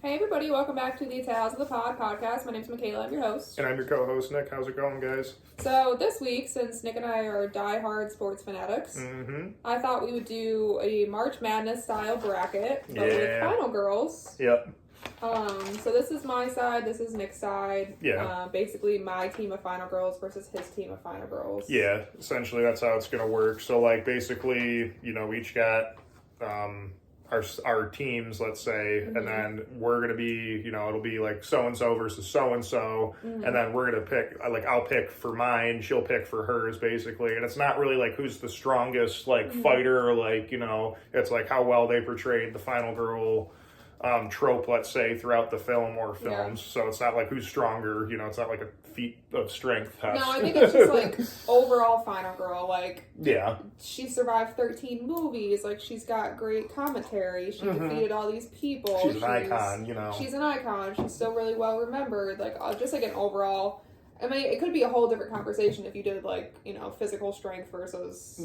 Hey everybody, welcome back to the Tales of the Pod podcast. My name's Michaela, I'm your host. And I'm your co-host, Nick. How's it going, guys? So this week, since Nick and I are diehard sports fanatics, I thought we would do a March Madness style bracket, but with Final Girls. Yep. So this is my side, this is Nick's side. Yeah. Basically my team of Final Girls versus his team of Final Girls. Yeah, essentially that's how it's going to work. So, like, basically, we each got our teams, let's say, and then we're going to be, it'll be like so-and-so versus so-and-so, and then we're going to pick, like, I'll pick for mine, she'll pick for hers, basically, and it's not really, like, who's the strongest, like, fighter, or, like, it's, like, how well they portrayed the Final Girl trope, let's say, throughout the film or films. Yeah. So it's not like who's stronger, it's not like a feat of strength test. No, I think it's just like overall Final Girl. Like, yeah, she survived 13 movies. Like, she's got great commentary. She defeated all these people. She's an icon, She's an icon. She's still really well remembered. Like, just like an overall. I mean, it could be a whole different conversation if you did, like, physical strength versus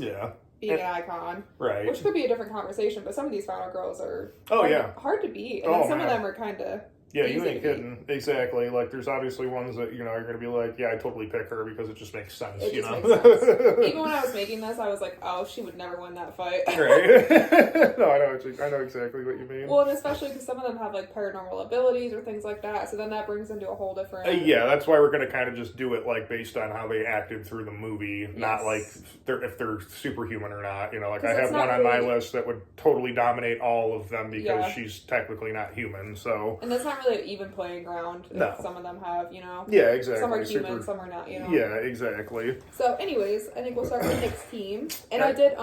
being an icon. Right. Which could be a different conversation, but some of these Final Girls are hard to beat. And then some of them are kind of... Yeah, you ain't kidding. Exactly. Like, there's obviously ones that, are going to be like, yeah, I totally pick her because it just makes sense, It just makes sense. Even when I was making this, I was like, oh, she would never win that fight. Right. No, I know exactly what you mean. Well, and especially because some of them have, like, paranormal abilities or things like that, so then that brings into a whole different... yeah, that's why we're going to kind of just do it, like, based on how they acted through the movie, not, like, if they're superhuman or not. Like, I have one on my list that would totally dominate all of them because she's technically not human, so... And that's not really an even playing ground. No. Some of them have, Yeah, exactly. Some are human, some are not, Yeah, exactly. So, anyways, I think we'll start with Nick's team. And I did,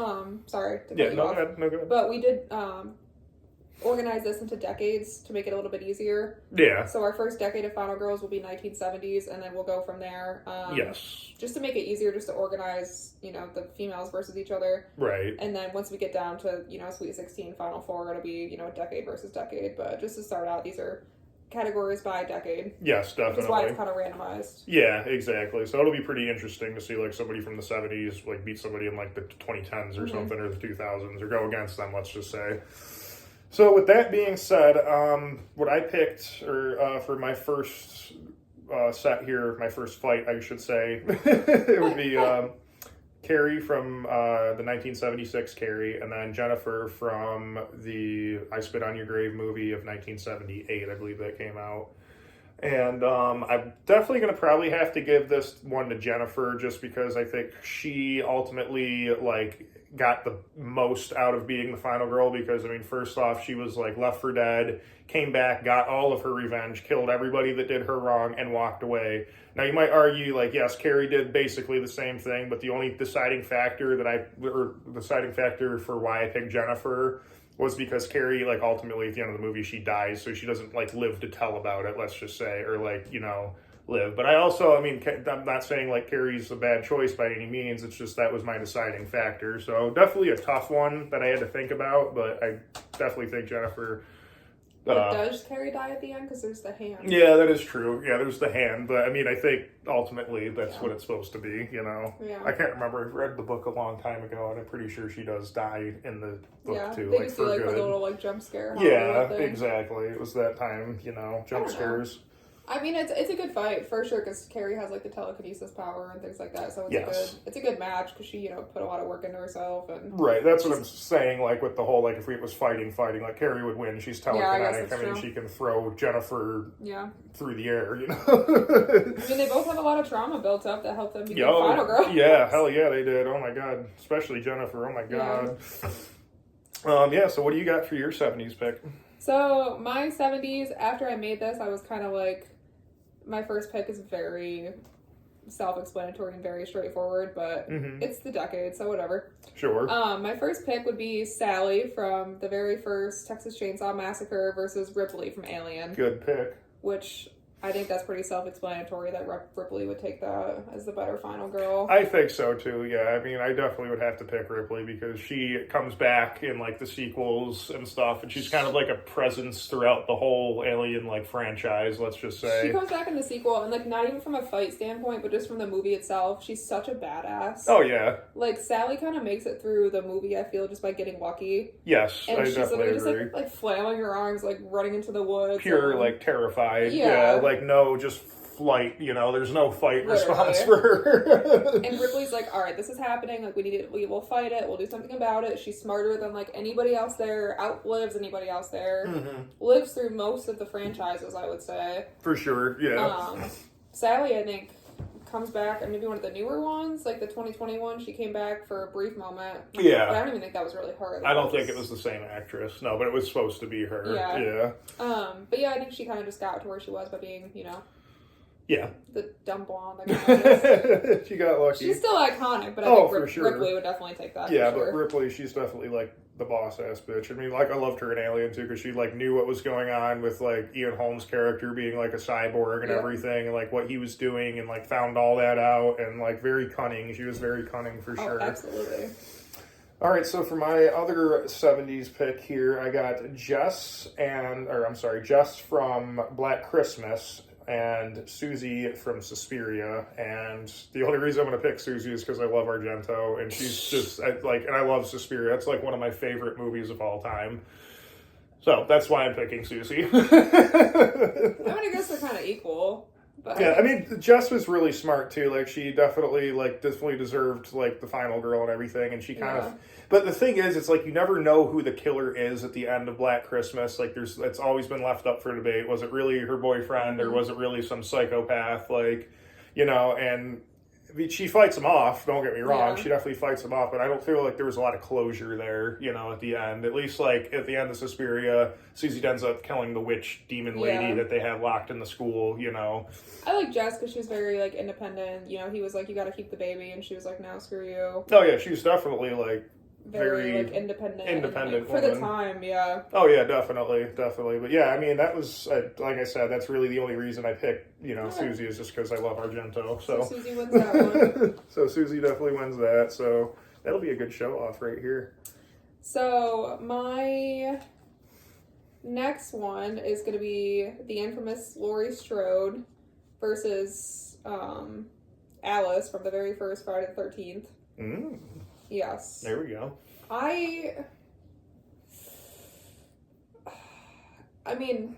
sorry to cut you off. No, go ahead. But we did, organize this into decades to make it a little bit easier. Yeah. So our first decade of Final Girls will be 1970s, and then we'll go from there. Yes. Just to make it easier, just to organize, the females versus each other. Right. And then once we get down to, Sweet 16, Final Four, it'll be, decade versus decade. But just to start out, these are categories by decade. Yes, definitely. Which is why it's kind of randomized. Yeah, exactly. So it'll be pretty interesting to see, like, somebody from the 70s, like, beat somebody in, like, the 2010s or something, or the 2000s, or go against them, let's just say. So with that being said, what I picked for my first set here, my first fight, I should say, it would be Carrie from the 1976 Carrie, and then Jennifer from the I Spit on Your Grave movie of 1978, I believe that came out. And I'm definitely going to probably have to give this one to Jennifer just because I think she ultimately, like, got the most out of being the Final Girl because, I mean, first off, she was, like, left for dead, came back, got all of her revenge, killed everybody that did her wrong, and walked away. Now, you might argue, like, yes, Carrie did basically the same thing, but the only deciding factor for why I picked Jennifer was because Carrie, like, ultimately at the end of the movie, she dies, so she doesn't, like, live to tell about it, let's just say, or, like, live. But I also, I mean, I'm not saying, like, Carrie's a bad choice by any means, it's just that was my deciding factor. So definitely a tough one that I had to think about, but I definitely think Jennifer... does Carrie die at the end? Because there's the hand. Yeah, that is true. Yeah, there's the hand. But, I mean, I think ultimately that's what it's supposed to be, Yeah. I can't remember. I read the book a long time ago, and I'm pretty sure she does die in the book, too. They like, just do, like, good. for the little, like, jump scare. Yeah, exactly. It was that time, jump scares. I mean, it's a good fight for sure because Carrie has, like, the telekinesis power and things like that. So it's a good match because she put a lot of work into herself and right. That's what I'm saying. Like with the whole like if it was fighting, like Carrie would win. She's telekinetic. I mean, she can throw Jennifer through the air. I mean, they both have a lot of trauma built up that helped them become Final Girl. Yeah, hell yeah, they did. Oh my god, especially Jennifer. Oh my god. So what do you got for your 70s pick? So my 70s, after I made this, I was kind of like. My first pick is very self-explanatory and very straightforward, but it's the decade, so whatever. Sure. My first pick would be Sally from the very first Texas Chainsaw Massacre versus Ripley from Alien. Good pick. Which I think that's pretty self-explanatory that Ripley would take that as the better final girl. I think so too. Yeah, I mean, I definitely would have to pick Ripley because she comes back in like the sequels and stuff, and she's kind of like a presence throughout the whole Alien like franchise. Let's just say she comes back in the sequel, and like not even from a fight standpoint, but just from the movie itself, she's such a badass. Oh yeah, like Sally kind of makes it through the movie. I feel just by getting lucky. Yes, and I she's definitely literally agree. just like flailing her arms, like running into the woods. Pure like terrified. Yeah, like no, just flight. You know, there's no fight response for her. And Ripley's like, all right, this is happening. Like we need it. We will fight it. We'll do something about it. She's smarter than like anybody else there. Outlives anybody else there. Lives through most of the franchises, I would say. For sure. Yeah. Sally, I think, comes back, and maybe one of the newer ones, like the 2021, she came back for a brief moment. Yeah. But I don't even think that was really her. I don't think it was the same actress. No, but it was supposed to be her. Yeah. But yeah, I think she kind of just got to where she was by being, you know. Yeah. The dumb blonde. Like she got lucky. She's still iconic, but I think for sure. Ripley would definitely take that. Yeah, for sure. but Ripley, she's definitely like the boss ass bitch. I mean, like I loved her in Alien too because she like knew what was going on with like Ian Holmes' character being like a cyborg and everything, and like what he was doing, and like found all that out, and like very cunning. She was very cunning for sure. Absolutely. All right, so for my other 70s pick here, I got Jess from Black Christmas and Susie from Suspiria. And the only reason I'm going to pick Susie is because I love Argento, and she's just and I love Suspiria. It's like one of my favorite movies of all time. So that's why I'm picking Susie. I mean, I guess they're kind of equal. But yeah, I mean, Jess was really smart too. Like, she definitely deserved like the final girl and everything, and she kind of. But the thing is, it's like you never know who the killer is at the end of Black Christmas. Like, it's always been left up for debate. Was it really her boyfriend, or was it really some psychopath? Like, you know, and she fights him off. Don't get me wrong; she definitely fights him off. But I don't feel like there was a lot of closure there. You know, at the end, at least like at the end of Suspiria, Susie ends up killing the witch demon lady that they have locked in the school. You know, I like Jess because she was very like independent. You know, he was like, "You got to keep the baby," and she was like, "No, screw you." Oh yeah, she was definitely like very like independent like, for the time. Yeah. Oh yeah, definitely. But yeah, I mean that was like I said, that's really the only reason I picked Susie is just because I love Argento. So Susie wins that one. So Susie definitely wins that. So that'll be a good show off right here. So my next one is going to be the infamous Laurie Strode versus Alice from the very first Friday the 13th. Yes. There we go. I mean,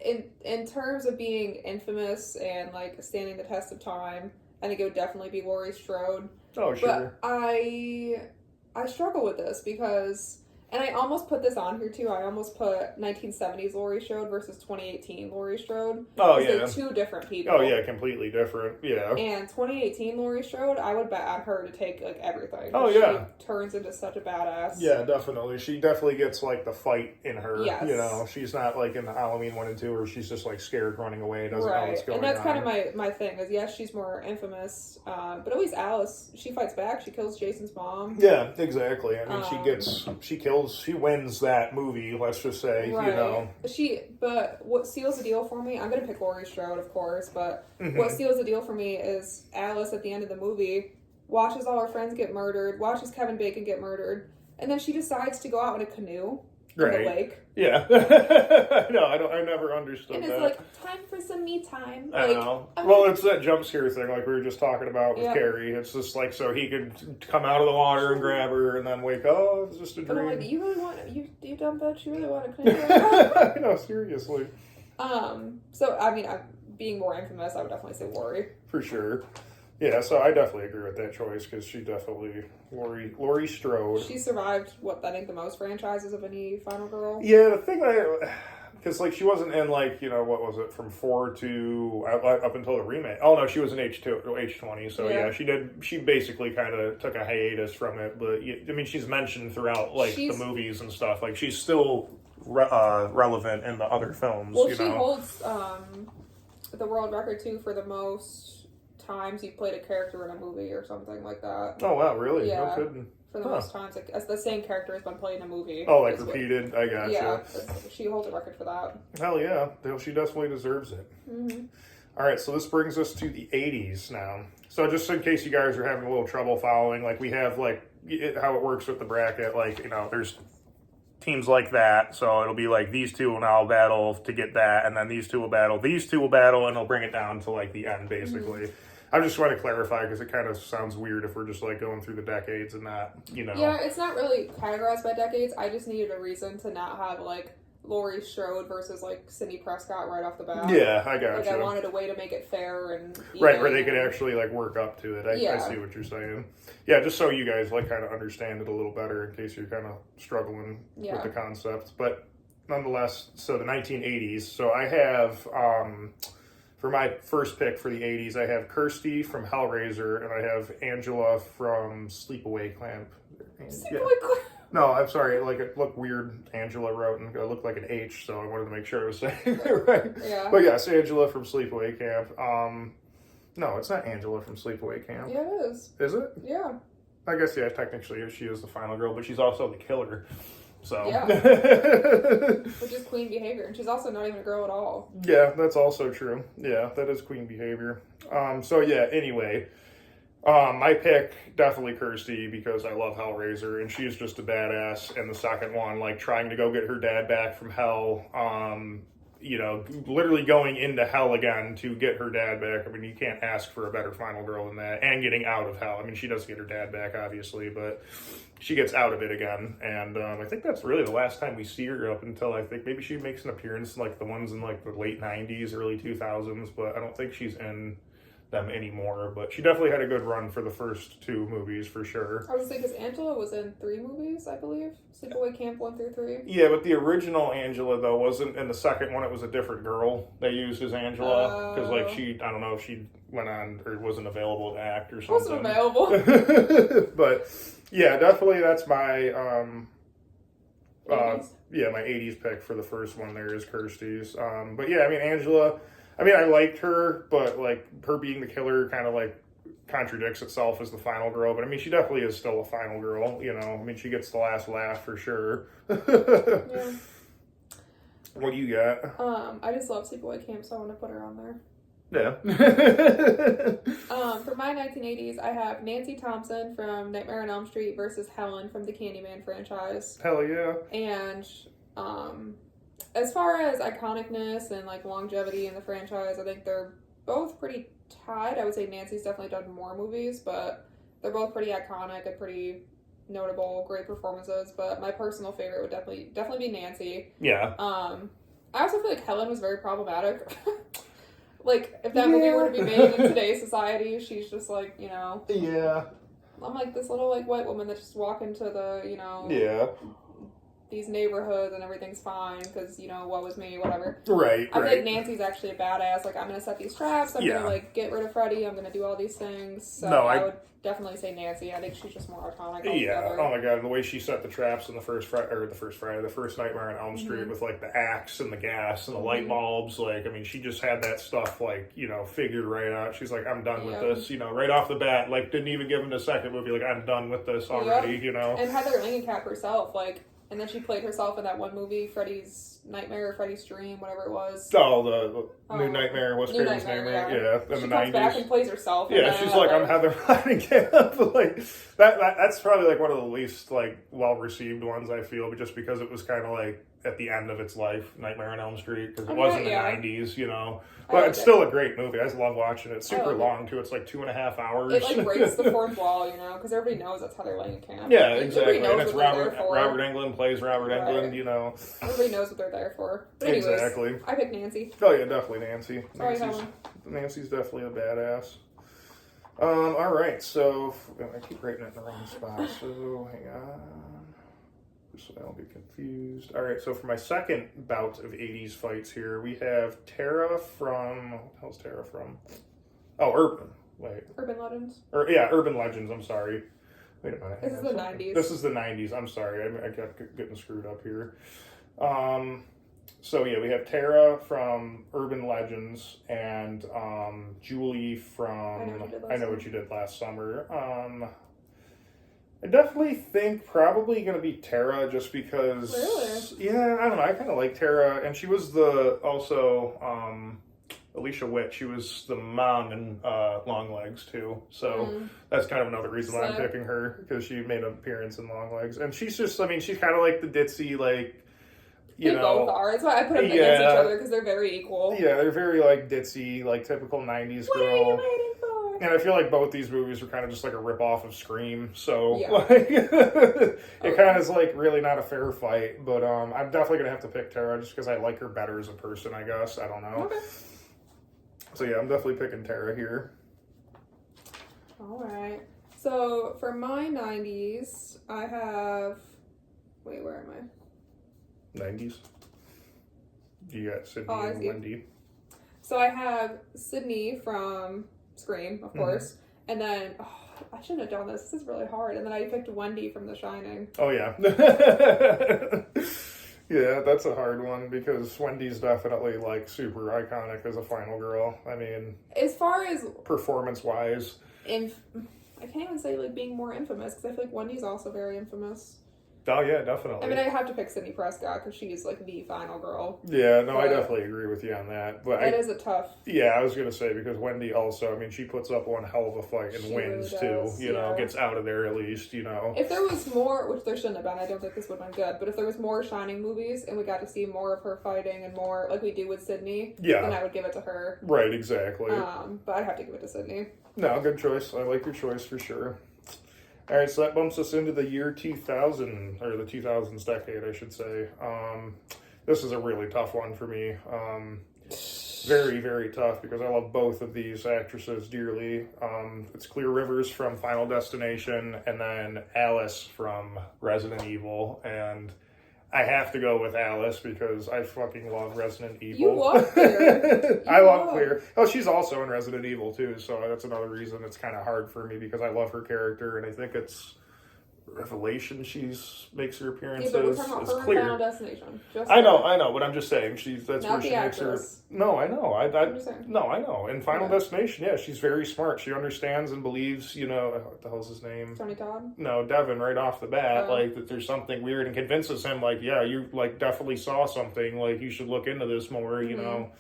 in terms of being infamous and like standing the test of time, I think it would definitely be Laurie Strode. Oh, sure. But I struggle with this because, and I almost put this on here too. I almost put 1970s Laurie Strode versus 2018 Laurie Strode. Oh yeah, they're two different people. Oh yeah, completely different. Yeah. And 2018 Laurie Strode, I would bet on her to take like everything. Oh yeah, she turns into such a badass. Yeah, definitely. She definitely gets like the fight in her. Yes. You know, she's not like in the Halloween 1 and 2 where she's just like scared running away, doesn't know what's going on. And that's kind of my thing is yes, she's more infamous, but at least Alice, she fights back. She kills Jason's mom. Yeah, exactly. I mean, she wins that movie. Let's just say, right. You know. But what seals the deal for me? I'm gonna pick Laurie Strode, of course, but what seals the deal for me is Alice at the end of the movie watches all her friends get murdered, watches Kevin Bacon get murdered, and then she decides to go out in a canoe in the lake. Yeah. No, I never understood that. And it's like, time for some me time. I know. Well, it's that jump scare thing like we were just talking about with Carrie. It's just like so he could come out of the water and grab her and then wake up. Oh, it's just a dream. But I'm like, you really want you dumb bitch, you really want a canoe? No, seriously. So I mean, being more infamous, I would definitely say Laurie. For sure. Yeah, so I definitely agree with that choice because she definitely Laurie Strode. She survived I think the most franchises of any final girl. Yeah, the thing because like she wasn't in like what was it from 4 to up until the remake. Oh no, she was in H20. So yeah she basically kind of took a hiatus from it. But I mean, she's mentioned throughout like the movies and stuff. Like she's still relevant in the other films. Well, she holds the world record too for the most times you played a character in a movie or something like that. Oh wow, really? Yeah. No kidding. for the most times. Like, as the same character has been played in a movie. Oh, like repeated? I gotcha. Yeah, she holds a record for that. Hell yeah. She definitely deserves it. Mm-hmm. All right, so this brings us to the 80s now. So just in case you guys are having a little trouble following, like we have like how it works with the bracket, like, you know, there's teams like that. So it'll be like these two will now battle to get that, and then these two will battle, and it'll bring it down to like the end, basically. Mm-hmm. I just want to clarify because it kind of sounds weird if we're just like going through the decades and not, you know. Yeah, it's not really categorized by decades. I just needed a reason to not have like Laurie Strode versus like Cindy Prescott right off the bat. Yeah, I got like you. I wanted a way to make it fair and right, where they could actually like work up to it. I see what you're saying. Yeah, just so you guys like kind of understand it a little better in case you're kind of struggling with the concept. But nonetheless, so the 1980s. So I have for my first pick for the 80s, I have Kirsty from Hellraiser, and I have Angela from Sleepaway Camp. Sleepaway Camp. No, I'm sorry. Like, it looked weird. Angela wrote, and it looked like an H, so I wanted to make sure I was saying it right. Yeah. But yes, Angela from Sleepaway Camp. No, it's not Angela from Sleepaway Camp. Yeah, it is. Is it? Yeah. I guess, yeah, technically she is the final girl, but she's also the killer. So. Yeah. Which is queen behavior, and she's also not even a girl at all. Yeah, that's also true. Yeah, that is queen behavior. So yeah, anyway. My pick, definitely Kirsty, because I love Hellraiser, and she's just a badass in the second one, like, trying to go get her dad back from hell, you know, literally going into hell again to get her dad back. I mean, you can't ask for a better final girl than that, and getting out of hell. I mean, she does get her dad back, obviously, but she gets out of it again, and I think that's really the last time we see her up until, I think, maybe she makes an appearance in, like, the ones in, like, the late 90s, early 2000s, but I don't think she's in them anymore, but she definitely had a good run for the first two movies for sure. I was thinking, because Angela was in 3 movies, I believe. Sleepaway Camp 1 through 3. Yeah, but the original Angela, though, wasn't in the second one. It was a different girl they used as Angela, because like I don't know if she went on or wasn't available to act or something. Wasn't available. But yeah, definitely that's my 80s? Yeah, my 80s pick for the first one there is Kirsty's. But yeah, I mean, Angela, I mean, I liked her, but like her being the killer kind of like contradicts itself as the final girl. But I mean, she definitely is still a final girl, you know. I mean, she gets the last laugh for sure. Yeah. What do you got? I just love Sleepaway Camp, so I want to put her on there. Yeah. For my 1980s, I have Nancy Thompson from Nightmare on Elm Street versus Helen from the Candyman franchise. Hell yeah. And as far as iconicness and like longevity in the franchise, I think they're both pretty tied. I would say Nancy's definitely done more movies, but they're both pretty iconic and pretty notable, great performances. But my personal favorite would definitely be Nancy. Yeah. I also feel like Helen was very problematic. Like, if that movie were to be made in today's society, she's just like, you know. Yeah. I'm like this little like white woman that just walk into the, you know. Yeah. These neighborhoods and everything's fine because, you know, what was me, whatever. Right, I feel like Nancy's actually a badass. Like, I'm going to set these traps. I'm going to, like, get rid of Freddy. I'm going to do all these things. So I would definitely say Nancy. I think she's just more iconic. Yeah. Oh, my God. The way she set the traps in the first Nightmare on Elm Street with, like, the axe and the gas and the light bulbs. Like, I mean, she just had that stuff, like, you know, figured right out. She's like, I'm done with this, you know, right off the bat. Like, didn't even give him the second movie. Like, I'm done with this already, you know. And Heather Langenkamp herself, like, and then she played herself in that one movie, Freddy's Nightmare or Freddy's Dream, whatever it was. Oh, the New Nightmare, Wes Craven's Nightmare. Yeah, in she the 90s. Comes back and plays herself. Yeah, she's like, I'm Heather Langenkamp. Like, that's probably like one of the least like well-received ones, I feel, but just because it was kind of like at the end of its life, Nightmare on Elm Street, because it was in the 90s, you know. But it's still a great movie. I just love watching it. It's super long, too. It's like 2.5 hours. It, like, breaks the fourth wall, you know, because everybody knows that's Heather Langenkamp. Yeah, exactly. And it's Robert Englund plays Robert Englund, you know. Everybody knows what they're there for. But anyways, exactly. I picked Nancy. Oh, yeah, definitely Nancy. Sorry, Helen. Nancy's definitely a badass. All right, so I keep writing it in the wrong spot, so hang on. So I don't get confused. All right, so for my second bout of 80s fights here, we have Tara from... What the hell's Tara from? Oh, Urban. Wait. Urban Legends. Urban Legends, I'm sorry. Wait a minute. This is the 90s. This is the 90s, I'm sorry. I got getting screwed up here. So yeah, we have Tara from Urban Legends and Julie from I Know What You Did Last Summer. I definitely think probably going to be Tara just because. Really? Yeah, I don't know. I kind of like Tara, and she was Alicia Witt. She was the mom in Longlegs too, so that's kind of another reason why I'm picking her because she made an appearance in Longlegs, and she's just. I mean, she's kind of like the ditzy like. They both are. That's why I put them against each other because they're very equal. Yeah, they're very like ditzy, like typical '90s girl. What are you waiting for? And I feel like both these movies were kind of just like a rip-off of Scream, so Yeah. like, it kind of is like really not a fair fight. But I'm definitely gonna have to pick Tara just because I like her better as a person. I guess I don't know. Okay. So yeah, I'm definitely picking Tara here. All right. So for my 90s, I have. Wait, where am I? 90s. You got Sydney I and see. Wendy. So I have Sydney from Scream, of course, and then I shouldn't have done this. This is really hard. And then I picked Wendy from The Shining. Oh yeah. Yeah, that's a hard one because Wendy's definitely like super iconic as a final girl. I mean, As far as performance wise. I can't even say like being more infamous because I feel like Wendy's also very infamous. Oh yeah, definitely. I mean, I have to pick Sydney Prescott because she's like the final girl. Yeah, no, I But definitely agree with you on that. But it is a tough. yeah, I was gonna say because Wendy also, I mean, she puts up one hell of a fight and She wins really too. does, You know, yeah. gets out of there at least. You know. If there was more, which there shouldn't have been, I don't think this would have been good. But if there was more Shining movies and we got to see more of her fighting and more like we do with Sydney, Yeah. then I would give it to her. Right. Exactly. But I'd have to give it to Sydney. No, good choice. I like your choice for sure. All right, so that bumps us into the year 2000, or the 2000s decade, I should say. This is a really tough one for me. Very, very tough because I love both of these actresses dearly. It's Clear Rivers from Final Destination and then Alice from Resident Evil. And I have to go with Alice because I fucking love Resident Evil. You love Clear. I love Clear. Oh, she's also in Resident Evil too, so that's another reason it's kind of hard for me because I love her character and I think it's Revelation makes her appearances. Yeah, but we're talking about It's her in Clear. Final Destination. Just I know, but I'm just saying that's Not where she the makes her. actress. No, I know. I'm just saying. No, I know. In Final Yeah. Destination, yeah, she's very smart. She understands and believes. You know, what the hell's his name? Tony Todd. No, Devin. Right off the bat, Oh. like that there's something weird, and convinces him, like, yeah, you like definitely saw something. Like you should look into this more. You know.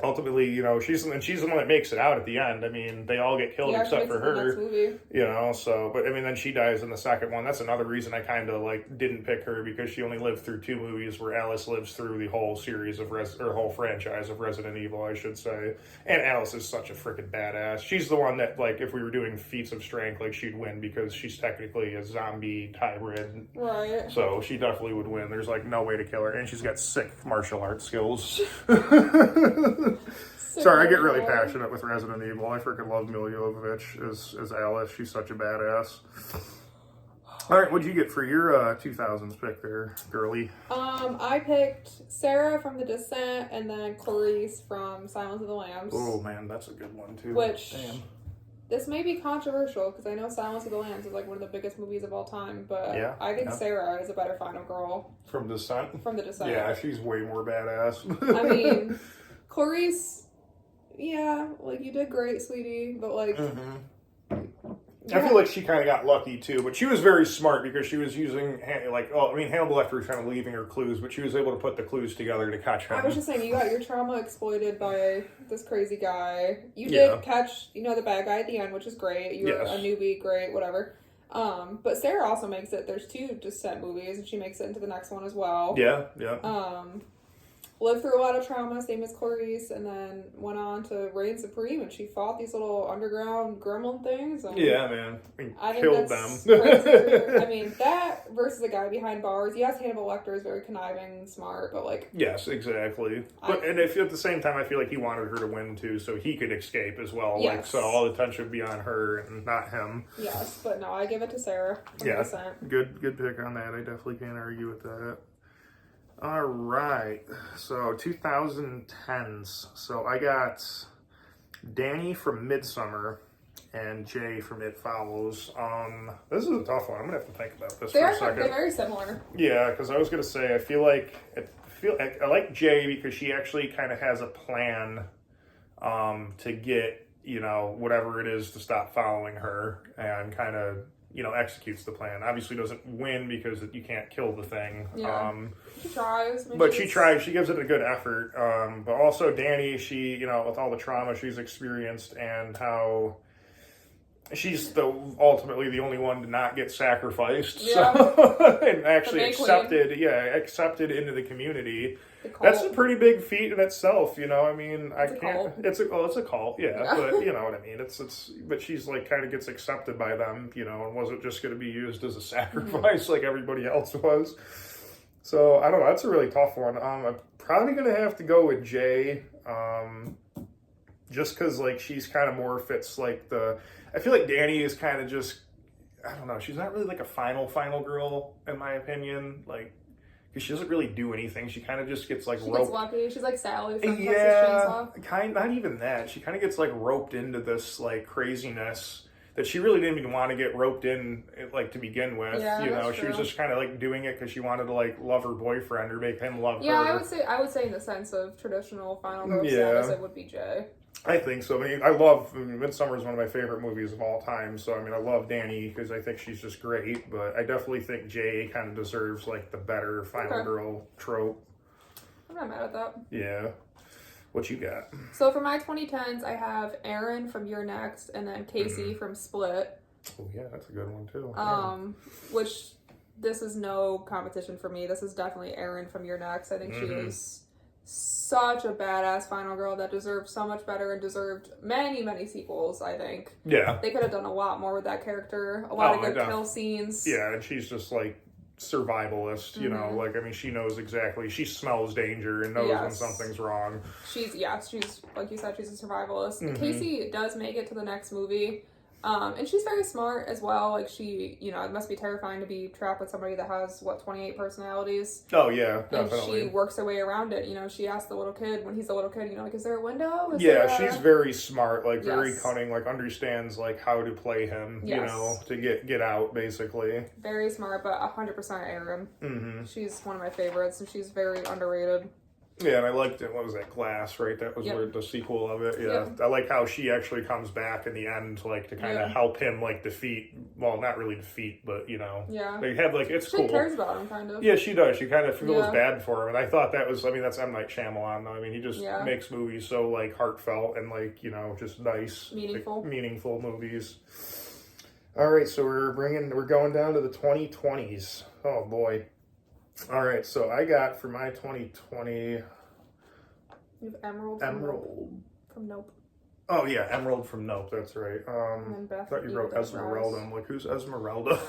Ultimately, you know, she's the one that makes it out at the end. I mean, they all get killed Yeah, except she for makes it in the her. next movie. You know, so, but I mean, then she dies in the second one. That's another reason I kind of like didn't pick her because she only lived through 2 movies where Alice lives through the whole series of or whole franchise of Resident Evil, I should say. And Alice is such a freaking badass. She's the one that, like, if we were doing feats of strength, like, she'd win because she's technically a zombie hybrid. Right. So she definitely would win. There's like no way to kill her, and she's got sick martial arts skills. Sorry, I get really passionate with Resident Evil. I freaking love Mila Jovovich as Alice. She's such a badass. All right, what'd you get for your 2000s pick there, girly? I picked Sarah from The Descent and then Clarice from Silence of the Lambs. Oh man, that's a good one too. Which Damn. This may be controversial because I know Silence of the Lambs is like one of the biggest movies of all time, but Yeah, I think yeah. Sarah is a better final girl From Descent? from The Descent. Yeah, she's way more badass. I mean, Clarice, yeah, like you did great, sweetie, but like, I feel like she kind of got lucky too, but she was very smart because she was using Hannibal Lecter was kind of leaving her clues, but she was able to put the clues together to catch him. I was just saying, you got your trauma exploited by this crazy guy. You Yeah. did catch, the bad guy at the end, which is great. You're Yes. a newbie, great, whatever. But Sarah also makes it. There's 2 Descent movies, and she makes it into the next one as well. Yeah. Lived through a lot of trauma, same as Clarice, and then went on to reign supreme, and she fought these little underground gremlin things. And Yeah, man. I think Killed that's them. crazy. I mean, that versus a guy behind bars. Yes, Hannibal Lecter is very conniving and smart, but like, Yes, exactly. But and if at the same time, I feel like he wanted her to win too, so he could escape as well. Like, Yes. so all the attention would be on her and not him. yes, but no, I give it to Sarah from Yeah. Descent. Good pick on that. I definitely can't argue with that. All right, so 2010s. So I got Danny from Midsummer and Jay from It Follows. This is a tough one. I'm gonna have to think about this for a second. They're very similar. Yeah, because I was gonna say I feel like I like Jay because she actually kind of has a plan to get whatever it is to stop following her and kind of executes the plan. Obviously doesn't win because you can't kill the thing. Yeah. She tries. But she tries. She gives it a good effort. But also Danny, she, with all the trauma she's experienced and how she's ultimately the only one to not get sacrificed. Yeah. So, and actually The accepted into the community. The cult. That's a pretty big feat in itself, I mean, It's a cult. it's a cult, Yeah. but you know what I mean. But she's like kind of gets accepted by them, and wasn't just going to be used as a sacrifice like everybody else was. So I don't know. That's a really tough one. I'm probably going to have to go with Jay, just because like she's kind of more fits like I feel like Danny is kind of just, I don't know. She's not really like a final girl in my opinion. Like, because she doesn't really do anything. She kind of just gets like She roped. gets lucky. She's like Sally from Texas Yeah, Chainsaw. not even that. She kind of gets like roped into this like craziness that she really didn't even want to get roped in, like, to begin with. Yeah, that's She was true. just kind of like doing it because she wanted to like love her boyfriend or make him love her. Yeah, I would say in the sense of traditional final girl Yeah. status, it would be Jay. I think so. I mean, Midsommar is one of my favorite movies of all time. So, I mean, I love Danny because I think she's just great. But I definitely think Jay kind of deserves, like, the better final girl trope. I'm not mad at that. Yeah. What you got? So for my 2010s, I have Aaron from You're Next and then Casey from Split. Oh, yeah, that's a good one, too. Which, this is no competition for me. This is definitely Aaron from You're Next. I think she is such a badass final girl that deserved so much better and deserved many, many sequels, I think. Yeah. They could have done a lot more with that character. A lot of good kill scenes. Yeah, and she's just, like, survivalist, like, I mean, she knows exactly, she smells danger and knows when something's wrong. She's, like you said, she's a survivalist. Casey does make it to the next movie. And she's very smart as well. Like, she, it must be terrifying to be trapped with somebody that has, 28 personalities. Oh, yeah, definitely. And she works her way around it. She asks the little kid, when he's a little kid, like, is there a window? She's very smart, like, very cunning, like, understands, like, how to play him, to get out, basically. Very smart, but 100% Aaron. She's one of my favorites, and she's very underrated. Yeah, and I liked it. What was that, Glass, right? That was where the sequel of it. Yeah. I like how she actually comes back in the end, like, to kind of help him, like, not really defeat, but, Yeah. they have, like, it's cool. She cares about him, kind of. Yeah, she does. She kind of feels bad for him, and I thought that was, that's M. Night Shyamalan, though. I mean, he just makes movies so, like, heartfelt and, like, just nice. Meaningful. Like, meaningful movies. All right, so we're going down to the 2020s. Oh, boy. All right, so I got for my 2020... You have Emerald from Nope. Oh, yeah, Emerald from Nope, that's right. And then Beth I thought you wrote Dead Esmeralda. Rise. I'm like, who's Esmeralda?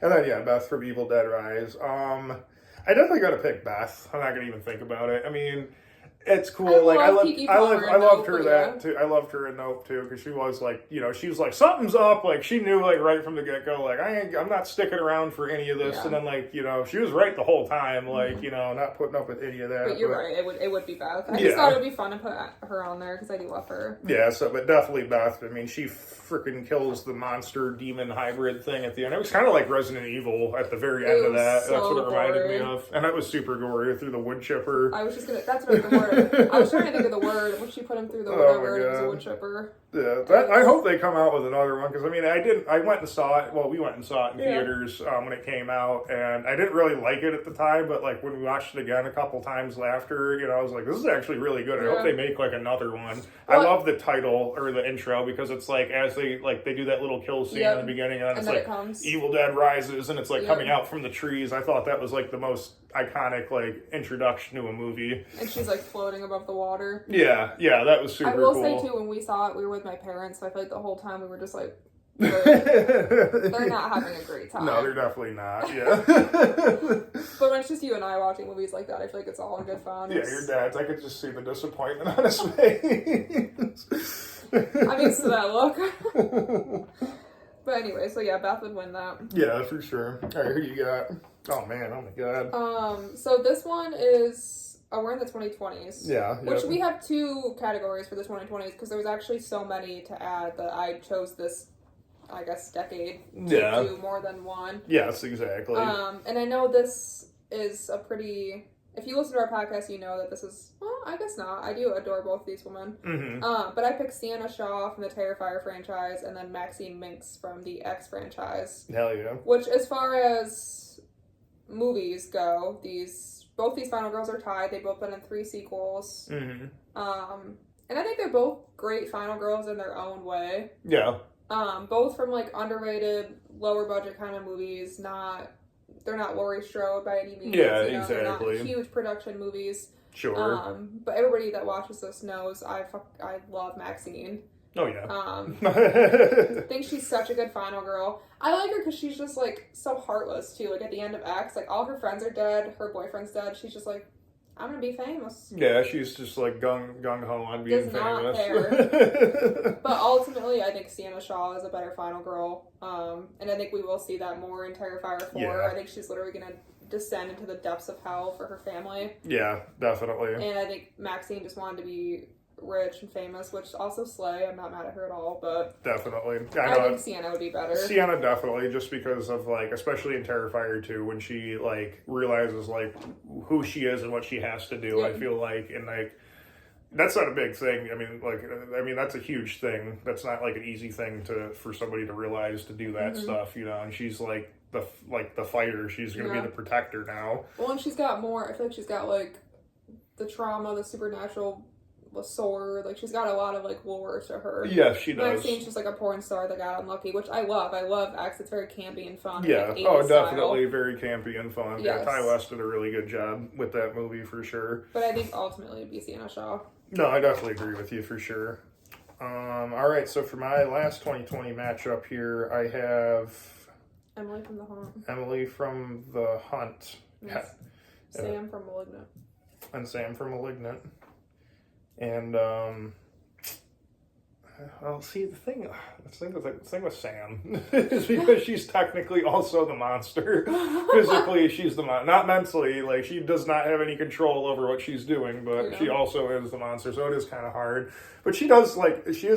And then, Beth from Evil Dead Rise. I definitely got to pick Beth. I'm not going to even think about it. I mean... It's cool. I loved her too. I loved her in Nope too because she was like, she was like, something's up. Like she knew like right from the get go. Like I'm not sticking around for any of this. Yeah. And then like she was right the whole time. Like not putting up with any of that. But you're right. It would be Beth. I just thought it would be fun to put her on there because I do love her. Yeah. But definitely Beth. I mean, she freaking kills the monster demon hybrid thing at the end. It was kind of like Resident Evil at the very end of that. So that's what it reminded gory. me of. And that was super gory through the wood chipper. I was just gonna. That's what the word. I was trying to think of the word when she put him through the whatever. It was a wood chipper. Yeah, I hope they come out with another one because I went and saw it. Well, we went and saw it in theaters when it came out, and I didn't really like it at the time. But like when we watched it again a couple times after, I was like, this is actually really good. I hope they make like another one. Well, I love the title or the intro because it's like as they do that little kill scene in the beginning, and then it's like Evil Dead Rises, and it's like coming out from the trees. I thought that was like the most iconic like introduction to a movie. And she's like floating above the water. Yeah, that was super cool. I will say too, when we saw it, we were with my parents, so I feel like the whole time we were just like, they're not having a great time. No, they're definitely not. Yeah. But when it's just you and I watching movies like that, I feel like it's all in good fun. Yeah, your dad's. I could just see the disappointment on his face. I'm used to that look. But anyway, so Beth would win that. Yeah, for sure. All right, who you got? Oh man, oh my god. So this one is we're in the 2020s. Yeah. Which we have two categories for the 2020s because there was actually so many to add that I chose this, I guess, decade to do more than one. Yes, exactly. And I know this is a pretty. If you listen to our podcast, you know that this is I guess not. I do adore both these women. Mm-hmm. But I picked Sienna Shaw from the Terrifier franchise and then Maxine Minx from the X franchise. Hell yeah. Which, as far as movies go, both these Final Girls are tied. They've both been in 3 sequels. Mm-hmm. And I think they're both great Final Girls in their own way. Yeah. Both from like underrated, lower budget kind of movies. They're not Laurie Strode by any means. Yeah, exactly. They're not huge production movies. Sure. But everybody that watches this knows I love Maxine. Oh yeah. I think she's such a good Final Girl. I like her because she's just like so heartless too. Like at the end of X, like all her friends are dead, her boyfriend's dead. She's just like, I'm gonna be famous. Yeah, she's just like gung ho on being Does not famous. care. But ultimately, I think Sienna Shaw is a better Final Girl. And I think we will see that more in Terrifier 4. Yeah. I think she's literally gonna descend into the depths of hell for her family. Yeah, definitely. And I think Maxine just wanted to be rich and famous, which also slay. I'm not mad at her at all, but Definitely. I think Sienna would be better. Sienna definitely, just because of like, especially in Terrifier 2, when she like realizes like who she is and what she has to do. Yeah. I feel like, and like that's not a big thing. I mean that's a huge thing. That's not like an easy thing for somebody to realize to do that stuff, you know. And she's like the fighter. She's gonna be the protector now. Well, and she's got more. I feel like she's got like the trauma, the supernatural. The sword, like she's got a lot of like lore to her. Yeah, she does. Maxine's just like a porn star that got unlucky, which I love. I love X. It's very campy and fun. Yeah, like, oh, 80s definitely style. very campy and fun. Yes. Yeah, Ty West did a really good job with that movie for sure. But I think ultimately it'd be Sienna Shaw. No, I definitely agree with you for sure. All right, so for my last 2020 matchup here, I have Emily from The Hunt. Emily from The Hunt. Yes. Sam from Malignant. And Sam from Malignant. And well, see, the thing with Sam is because she's technically also the monster. Physically, she's the not mentally. Like, she does not have any control over what she's doing, but she also is the monster, so it is kind of hard. But she is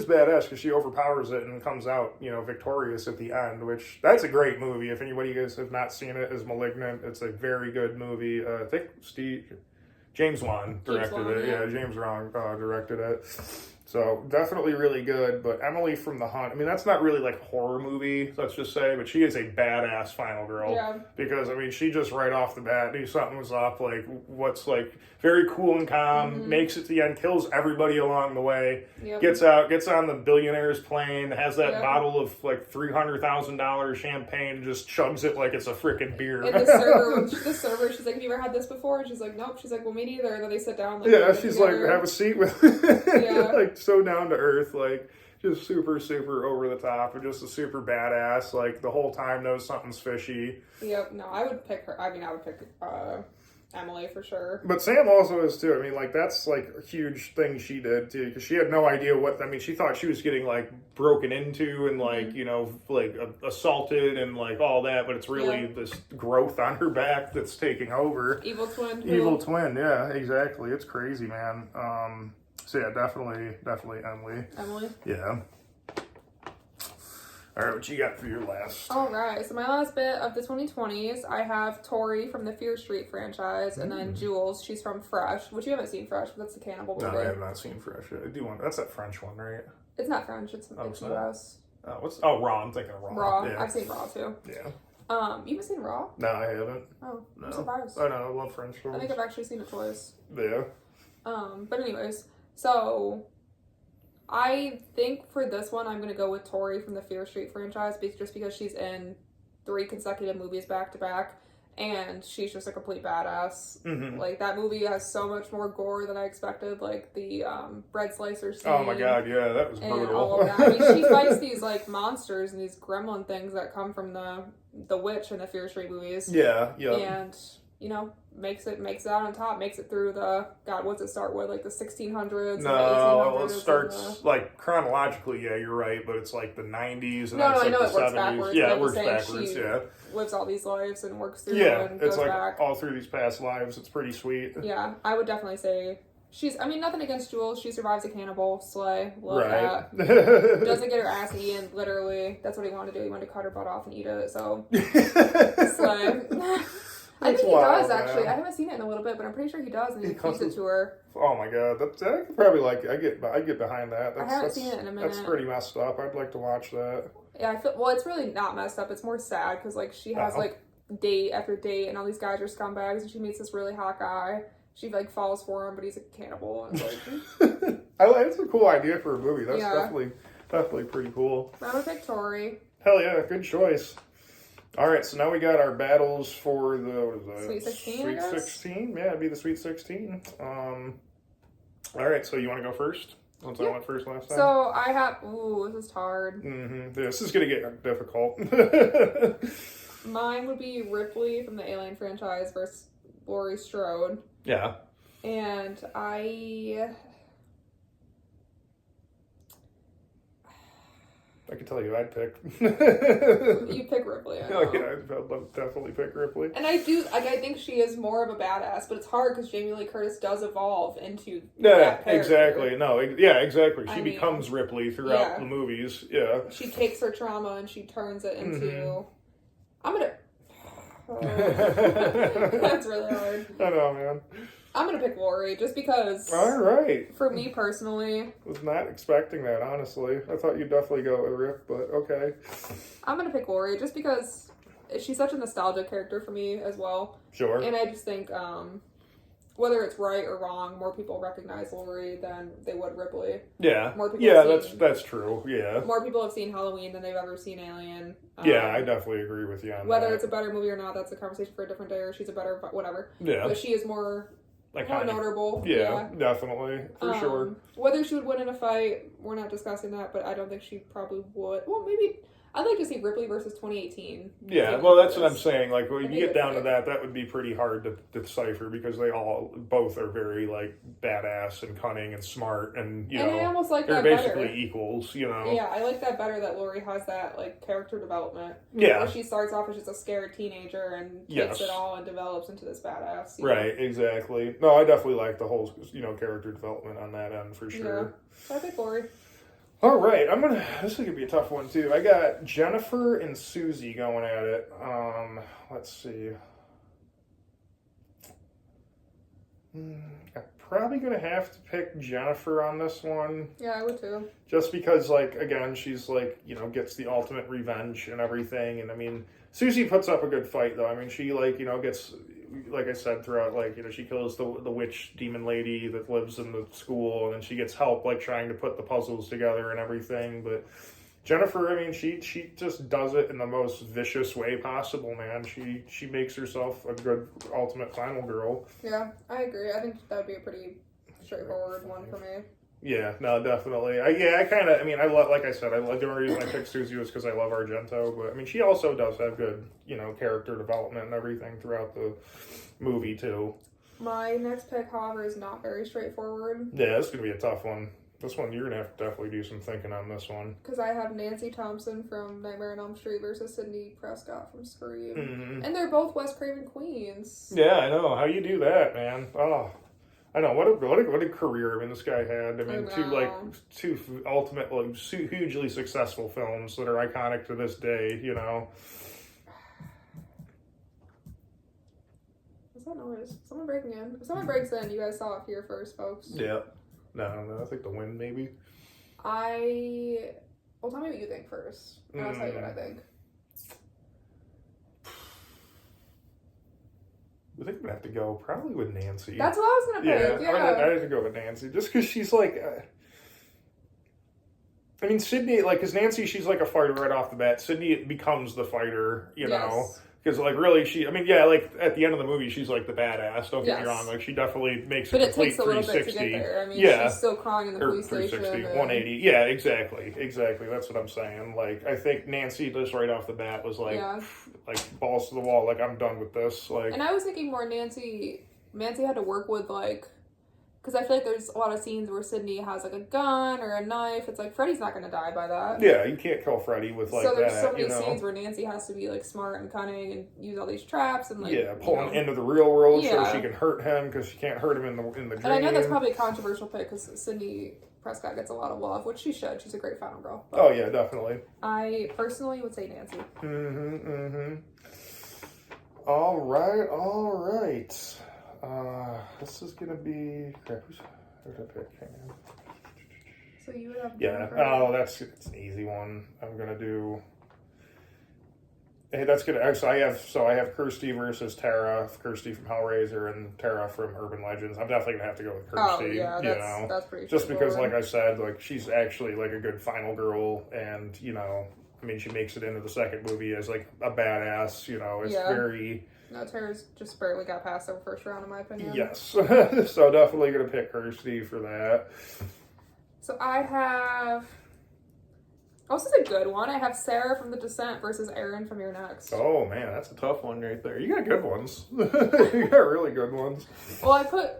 badass because she overpowers it and comes out, you know, victorious at the end, which, that's a great movie. If anybody guys have not seen it, is Malignant. It's a very good movie. I think James Wan directed it. Yeah, James Wan directed it. So definitely really good. But Emily from The Hunt, I mean, that's not really like a horror movie, let's just say, but she is a badass Final Girl. Yeah. Because, I mean, she just right off the bat knew something was up, like what's like very cool and calm, makes it to the end, kills everybody along the way, gets on the billionaire's plane, has that bottle of like $300,000 champagne, just chugs it like it's a freaking beer. And the server, she's like, have you ever had this before? And she's like, nope. She's like, well, me neither. And then they sit down. Like, she's like, have a seat with like so down to earth, like just super, super over the top, and just a super badass, like the whole time knows something's fishy. Yep, no, I would pick her. I mean, I would pick Emily for sure. But Sam also is too. I mean, like that's like a huge thing she did too, because she had no idea what. I mean, she thought she was getting like broken into and like you know like assaulted and like all that, but it's really this growth on her back that's taking over. Evil twin. Yeah, exactly. It's crazy, man. So yeah, definitely Emily. Emily. Yeah. All right, what you got for your last? All right, so my last bit of the 2020s, I have Tori from the Fear Street franchise, and then Jules, she's from Fresh, which you haven't seen Fresh, but that's the cannibal movie. No, I have not seen Fresh yet. I do want. That's that French one, right? It's not French, it's US. Raw. I'm thinking of Raw. Raw. Yeah. I've seen Raw too. Yeah. You haven't seen Raw? No, I haven't. Oh, No. I'm surprised. I know. I love French films. I think I've actually seen it twice. Yeah. But anyways, so I think for this one, I'm going to go with Tori from the Fear Street franchise just because she's in 3 consecutive movies back to back, and she's just a complete badass. Mm-hmm. Like, that movie has so much more gore than I expected, like the bread slicer scene. Oh my god, yeah, that was brutal. And all of that. I mean, she fights these, like, monsters and these gremlin things that come from the witch in the Fear Street movies. Yeah. And, you know, makes it out on top, makes it through what's it start with, like the 1600s? No, it starts like chronologically. Yeah, you're right, but it's like the 90s and I know the it works 70s. backwards. Yeah, but it works I'm saying backwards. she Yeah, lives all these lives and works through yeah, and it's goes like back. all through these past lives. It's pretty sweet. Yeah, I would definitely say I mean, nothing against Jules. She survives a cannibal. Slay. Love that. Doesn't get her ass eaten, literally. That's what he wanted to do. He wanted to cut her butt off and eat it, so. Slay. I It's think he wild, does, actually. man. I haven't seen it in a little bit, but I'm pretty sure he does, and he He keeps it comes- to her. Oh my god, I could probably like. I get behind that. I haven't seen it in a That's minute. pretty messed up. I'd like to watch that. Yeah, I feel, well, it's really not messed up. It's more sad, because, like, she has, Oh. like, date after date, and all these guys are scumbags, and she meets this really hot guy. She, like, falls for him, but he's a cannibal, and it's like... It's a cool idea for a movie. That's Yeah. definitely pretty cool. I'm gonna pick Tori. Hell yeah, good choice. All right, so now we got our battles for the what is that? Sweet 16, I Sweet guess? 16. Yeah, it'd be the Sweet 16. All right, so you want to go first? Since I went first last time. So, I have... Ooh, this is hard. This is gonna get difficult. Mine would be Ripley from the Alien franchise versus Laurie Strode. Yeah. And I can tell you I'd pick. you pick Ripley. I know. Oh, yeah, I'd definitely pick Ripley. And I think she is more of a badass, but it's hard because Jamie Lee Curtis does evolve into Yeah, that character. exactly. No, yeah, exactly. She I mean, becomes Ripley throughout yeah. the movies. Yeah. She takes her trauma and she turns it into. Mm-hmm. I'm gonna. That's really hard. I know, man. I'm gonna pick Laurie just because. All right. For me personally, Was not expecting that, honestly. I thought you'd definitely go with Rip, but okay. I'm gonna pick Laurie just because she's such a nostalgia character for me as well, Sure. and I just think whether it's right or wrong, more people recognize Laurie than they would Ripley. Yeah. More people Yeah, have seen- that's true. Yeah. More people have seen Halloween than they've ever seen Alien. Yeah, I definitely agree with you on Whether that. it's a better movie or not, that's a conversation for a different day, or she's a better whatever. Yeah. But she is more Iconic. notable. Yeah, definitely. For sure. Whether she would win in a fight, we're not discussing that, but I don't think she probably would. Well, maybe I'd like to see Ripley versus 2018. Yeah, well, that's what I'm saying. Like, when That'd you be get down to good. that would be pretty hard to decipher because they both are very, like, badass and cunning and smart and, And I almost like they're that basically better. equals, Yeah, I like that better that Laurie has that, like, character development. Yeah. Where she starts off as just a scared teenager and takes it all and develops into this badass. you know? Right, exactly. No, I definitely like the whole, character development on that end for sure. Yeah. So I pick Laurie. All right, this is gonna be a tough one too. I got Jennifer and Susie going at it. Let's see. I'm probably gonna have to pick Jennifer on this one, Yeah, I would too. just because, like, again, she's like, gets the ultimate revenge and everything. And I mean, Susie puts up a good fight though. I mean, she gets, like I said, throughout, like, she kills the witch demon lady that lives in the school, and then she gets help, like, trying to put the puzzles together and everything. But Jennifer, I mean, she just does it in the most vicious way possible, man. She makes herself a good ultimate final girl. Yeah, I agree. I think that would be a pretty straightforward one for me. Yeah, no, definitely. I love, like I said, the only reason I picked Susie was because I love Argento, but I mean, she also does have good, character development and everything throughout the movie too. My next pick, however, is not very straightforward Yeah, this is gonna be a tough one. This one, you're gonna have to definitely do some thinking on this one. because I have Nancy Thompson from Nightmare on Elm Street versus Sidney Prescott from Scream, and they're both Wes Craven queens. Yeah, I know. How you do that, man? Oh, I know. What a career. I mean, this guy had. I mean, two ultimate, like, hugely successful films that are iconic to this day. What's that noise? Someone breaking in. If someone breaks in, you guys saw it here first, folks. Yeah. No. I think the wind, maybe. Well, tell me what you think first, and I'll tell you what I think. I think I'm gonna have to go probably with Nancy. That's what I was gonna pick. Yeah. I had to go with Nancy just because she's like. I mean, Sydney, like, because Nancy, she's like a fighter right off the bat. Sydney becomes the fighter, know. Because, like, really, like, at the end of the movie, she's, like, the badass. Don't get me wrong. Like, she definitely makes a complete 360. But it takes a little bit to get there. I mean, she's still crying in the police station. 360, 180. Yeah, exactly. That's what I'm saying. Like, I think Nancy, just right off the bat, was, like, balls to the wall. Like, I'm done with this. Like, and I was thinking more Nancy had to work with, like, because I feel like there's a lot of scenes where Sydney has, like, a gun or a knife. It's like, Freddy's not going to die by that. Yeah, you can't kill Freddy with, like, that. So there's so many scenes where Nancy has to be, like, smart and cunning and use all these traps and, like... pull him into the real world so she can hurt him because she can't hurt him in the dream. And I know that's probably a controversial pick because Sydney Prescott gets a lot of love, which she should. She's a great final girl. Oh, yeah, definitely. I personally would say Nancy. All right. This is gonna be. Crap, who'd I pick? Hang on. So you would have. Yeah. Jennifer. Oh, it's an easy one. I'm gonna do. Hey, that's good. So I have Kirsty versus Tara. Kirsty from Hellraiser and Tara from Urban Legends. I'm definitely gonna have to go with Kirsty. Oh yeah, that's pretty. Just because, like straightforward. I said, like she's actually like a good final girl, and I mean, she makes it into the second movie as like a badass. It's very. No, Tara's just barely got past the first round, in my opinion. Yes. So definitely gonna pick Kirsty for that. So I have. Oh, this is a good one. I have Sarah from The Descent versus Aaron from Your Next. Oh man, that's a tough one right there. You got good ones. You got really good ones. Well, I put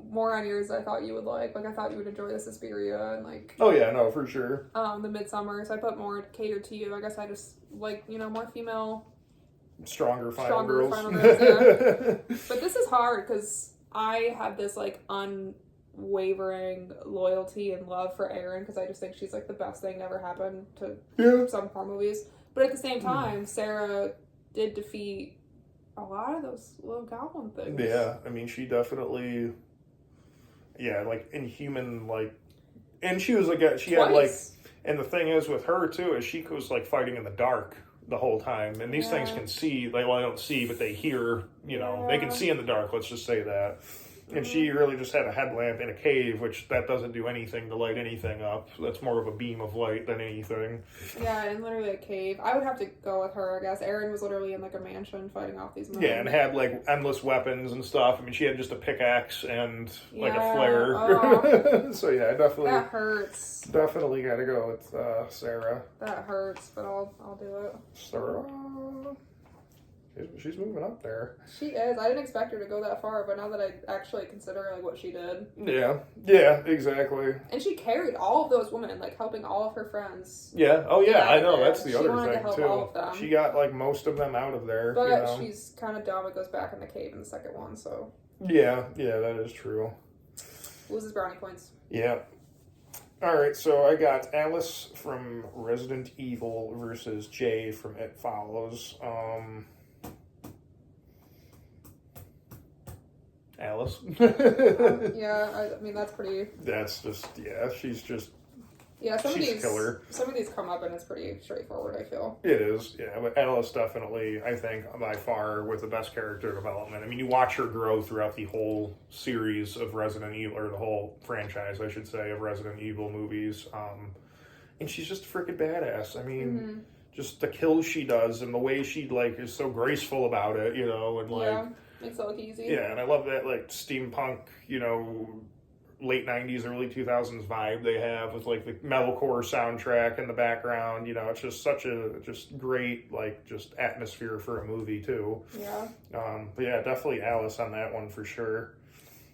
more on yours that I thought you would like. Like, I thought you would enjoy the Suspiria and, like... Oh, yeah, no, for sure. The Midsummer, so I put more catered to you. I guess I just like, more female... Stronger final girls, yeah. But this is hard, because I have this, like, unwavering loyalty and love for Erin, because I just think she's, like, the best thing that ever happened to some horror movies. But at the same time, Sarah did defeat a lot of those little goblin things. Yeah, I mean, she definitely... Yeah, like, Inhuman, like... And she was, like, she had, like... And the thing is with her, too, is she was, like, fighting in the dark the whole time. And these things can see, like, well, they don't see, but they hear, they can see in the dark, let's just say that. And she really just had a headlamp in a cave, which that doesn't do anything to light anything up. That's more of a beam of light than anything. Yeah, and literally a cave. I would have to go with her, I guess. Erin was literally in, like, a mansion fighting off these men. Yeah, and had, like, endless weapons and stuff. I mean, she had just a pickaxe and, like, a flare. So, yeah, definitely... That hurts. Definitely gotta go with Sarah. That hurts, but I'll do it. Sarah... She's moving up there. She is. I didn't expect her to go that far, but now that I actually consider like what she did. Yeah, exactly. And she carried all of those women, like helping all of her friends. Yeah. Oh yeah, I know. That's the other thing to help too. All of them. She got like most of them out of there. But she's kind of dumb. It goes back in the cave in the second one. So. Yeah, that is true. Loses brownie points. Yeah. All right, so I got Alice from Resident Evil versus Jay from It Follows. Alice. Yeah, I mean that's pretty. That's just she's just. Yeah, some she's of these killer. Some of these come up and it's pretty straightforward. I feel it is. Yeah, but Alice definitely, I think, by far with the best character development. I mean, you watch her grow throughout the whole series of Resident Evil, or the whole franchise, I should say, of Resident Evil movies. And she's just a freaking badass. I mean, just the kills she does and the way she like is so graceful about it, and like. Makes it look easy. Yeah, and I love that, like, steampunk, late 90s, early 2000s vibe they have with, like, the metalcore soundtrack in the background. It's just such a great, like, just atmosphere for a movie, too. Yeah. But, yeah, definitely Alice on that one for sure.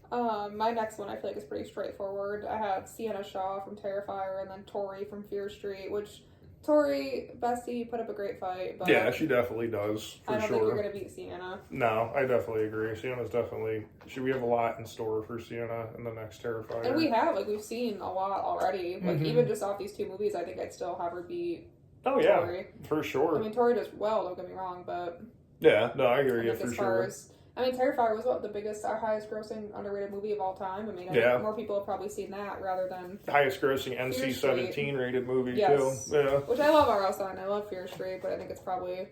My next one I feel like is pretty straightforward. I have Sienna Shaw from Terrifier and then Tori from Fear Street, which... Tori, Bestie, put up a great fight, but... Yeah, she definitely does, for sure. I don't think you're going to beat Sienna. No, I definitely agree. Sienna's definitely... We have a lot in store for Sienna in the next Terrifier. And we have, like, we've seen a lot already. Like, even just off these two movies, I think I'd still have her beat Tori. For sure. I mean, Tori does well, don't get me wrong, but... Yeah, no, I hear you, for sure. I mean, Terrifier was the biggest, our highest grossing underrated movie of all time. I mean, I think more people have probably seen that rather than... Highest grossing NC-17 rated movie, too. Yeah. Which I love R.L. Stine. I love Fear Street, but I think it's probably,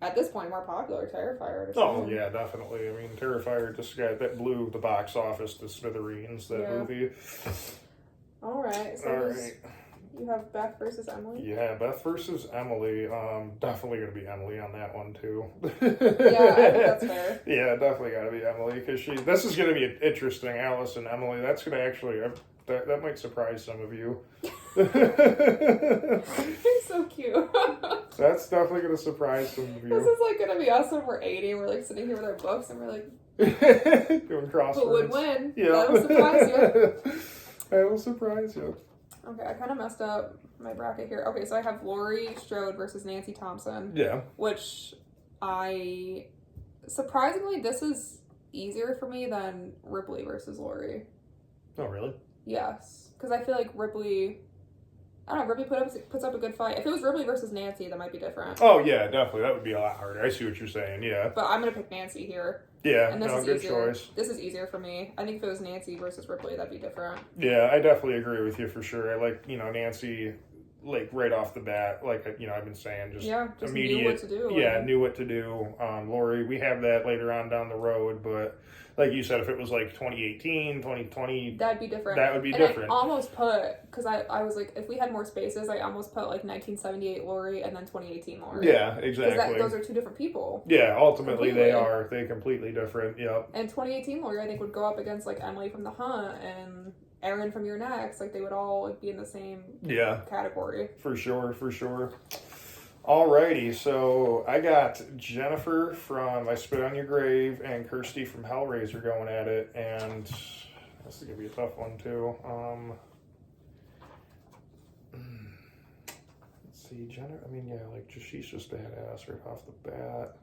at this point, more popular Terrifier. Oh, yeah, definitely. I mean, Terrifier just that blew the box office to smithereens, that movie. All right. So you have Beth versus Emily? Yeah, Beth versus Emily. Definitely going to be Emily on that one, too. Yeah, I think that's fair. Yeah, definitely got to be Emily, because this is going to be interesting, Alice and Emily. That's going to actually, that might surprise some of you. You're so cute. That's definitely going to surprise some of you. This is like going to be us when we're 80 and we're like sitting here with our books and we're like... Doing crosswords. Who would win? Yeah. That will surprise you. That will surprise you. Okay, I kind of messed up my bracket here. Okay, so I have Laurie Strode versus Nancy Thompson. Yeah. Which surprisingly, this is easier for me than Ripley versus Laurie. Oh, really? Yes. Because I feel like Ripley I don't know, Ripley puts up a good fight. If it was Ripley versus Nancy, that might be different. Oh, yeah, definitely. That would be a lot harder. I see what you're saying, yeah. But I'm going to pick Nancy here. Yeah, And this is good easier. choice. This is easier for me. I think if it was Nancy versus Ripley, that'd be different. Yeah, I definitely agree with you for sure. I like, Nancy, like, right off the bat, like, I've been saying, just immediate. Knew what to do. Yeah, knew what to do. Lori, we have that later on down the road, but like you said, if it was like 2018, 2020, that'd be different. That would be and different. I almost put, because I was like, if we had more spaces, I almost put like 1978 Lori and then 2018 Lori. Yeah, exactly. Those are two different people. Yeah, ultimately Completely. they're completely different. Yep. And 2018 Lori, I think, would go up against like Emily from The Hunt and Erin from Your Next. Like they would all like, be in the same category. For sure. Alrighty, so I got Jennifer from I Spit on Your Grave and Kirsty from Hellraiser going at it, and this is gonna be a tough one too. Let's see, Jennifer. I mean, yeah, like she's just badass right off the bat.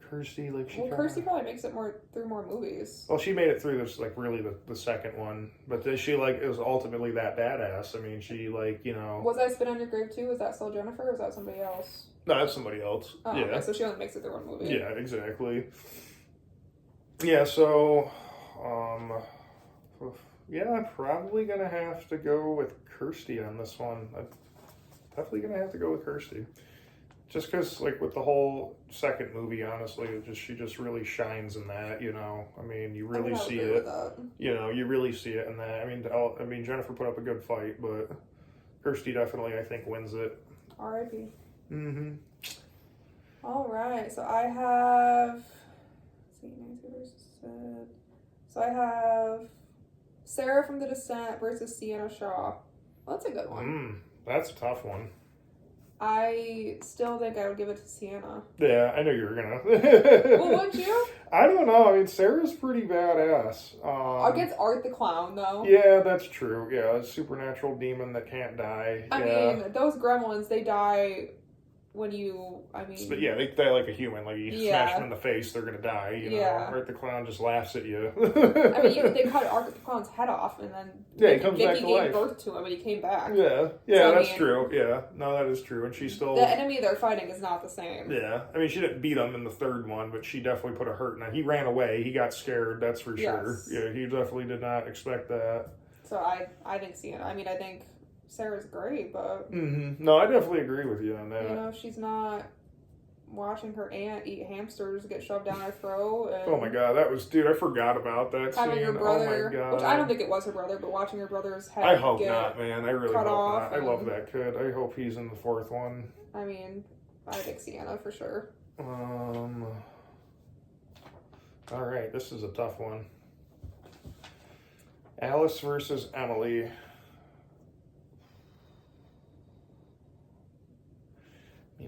Kirsty, like Kirsty probably makes it through more movies. Well, she made it through this, like, really the second one. But then she, like, is ultimately that badass. I mean, she, like, Was I Spit on Your Grave too? Is that still Jennifer or is that somebody else? No, that's somebody else. Oh, yeah. Okay, so she only makes it through one movie. Yeah, exactly. Yeah, so, I'm probably going to have to go with Kirsty on this one. I'm definitely going to have to go with Kirsty. Just because, like, with the whole second movie, honestly, she just really shines in that, I mean, you really see it. You really see it in that. I mean, Jennifer put up a good fight, but Kirsty definitely, I think, wins it. R.I.P. Mm-hmm. All right, so I have... Nancy versus Sid. So I have Sarah from The Descent versus Sienna Shaw. Well, that's a good one. That's a tough one. I still think I would give it to Sienna. Yeah, I know you were gonna. Well, would you? I don't know. I mean, Sarah's pretty badass. Against Art the Clown, though. Yeah, that's true. Yeah, a supernatural demon that can't die. I mean, those gremlins, they die when you, But yeah, they die like a human. Like, you smash them in the face, they're gonna die, you know? Art the Clown just laughs at you. I mean, even they cut Art the Clown's head off, and then he comes back to Vicky life. gave birth to him, and he came back. Yeah, so, that's true. Yeah, no, that is true. And she still... The enemy they're fighting is not the same. Yeah, I mean, she didn't beat him in the third one, but she definitely put a hurt in him. He ran away. He got scared, that's for sure. Yeah, he definitely did not expect that. So I think Sienna. I mean, I think Sarah's great, but... No, I definitely agree with you on that. She's not... watching her aunt eat hamsters get shoved down her throat. And oh my god, that was... Dude, I forgot about that having scene. Her brother, oh my god. which I don't think it was her brother, but watching her brother's head I hope not, man. I really hope not. I and, love that kid. I hope he's in the fourth one. I mean, I think Sienna for sure. Alright, this is a tough one. Alice versus Emily.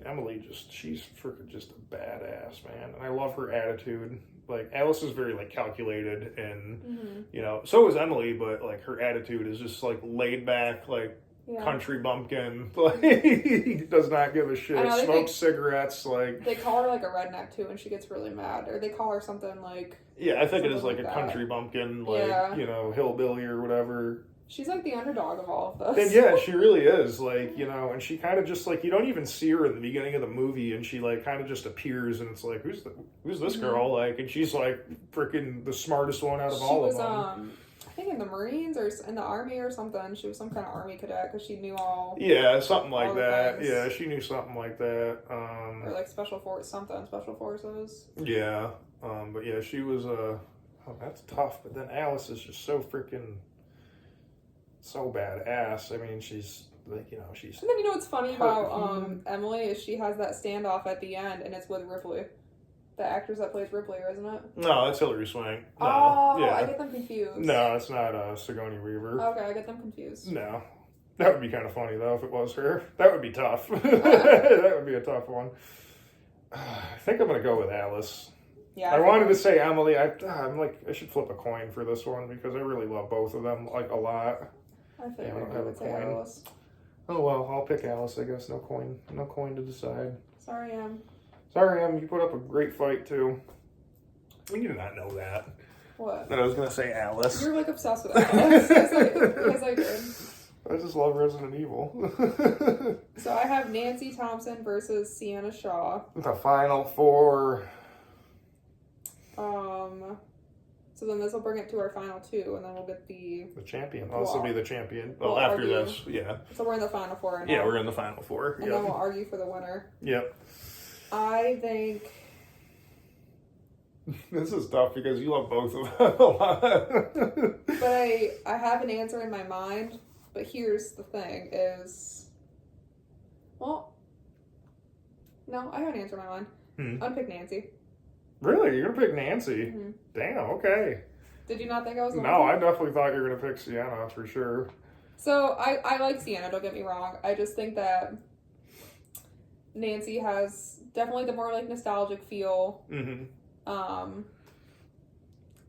Emily she's freaking just a badass, man. And I love her attitude. Like, Alice is very, like, calculated and, so is Emily, but, like, her attitude is just, like, laid back, like, country bumpkin. Like, does not give a shit. Smokes cigarettes, like... They call her, like, a redneck, too, and she gets really mad. Or they call her something, like... Yeah, I think it is, like, a country bumpkin, like, hillbilly or whatever. She's like the underdog of all of this. And yeah, she really is. Like, and she kind of just, like, you don't even see her in the beginning of the movie, and she, like, kind of just appears, and it's like, who's this girl? Like, and she's, like, freaking the smartest one out of all of them. I think in the Marines or in the Army or something. She was some kind of Army cadet because she knew all... Yeah, something like that. Yeah, she knew something like that. Or, like, Special Forces. Yeah. But, yeah, she was, that's tough. But then Alice is just so freaking... so badass. I mean, she's like, she's... And then what's funny about Emily is she has that standoff at the end, and it's with Ripley. The actress that plays Ripley, isn't it? No, that's Hilary Swank. No, I get them confused. No, it's not Sigourney Weaver. Okay, I get them confused. No. That would be kind of funny, though, if it was her. That would be tough. That would be a tough one. I think I'm going to go with Alice. Yeah, I wanted to say Emily. I'm like, I should flip a coin for this one because I really love both of them, like, a lot. I figured you would say Alice. Oh, well, I'll pick Alice, I guess. No coin to decide. Sorry, Em. You put up a great fight, too. You did not know that. What? That I was going to say Alice. You're, like, obsessed with Alice. Yes, I did. I just love Resident Evil. So I have Nancy Thompson versus Sienna Shaw. The final four. So then this will bring it to our final two, and then we'll get the champion. Oh, this will be the champion. We'll after argue. this, yeah. So we're in the final four right now. Yeah, we're in the final four. And then we'll argue for the winner. Yep. I think... This is tough because you love both of them a lot. But I have an answer in my mind, but here's the thing is... Well... No, I have an answer in my mind. I'm gonna pick Nancy. Really? You're gonna pick Nancy? Mm-hmm. Damn, okay. Did you not think I was going No, to? I definitely thought you were gonna pick Sienna for sure. So I like Sienna, don't get me wrong. I just think that Nancy has definitely the more like nostalgic feel. Mm-hmm.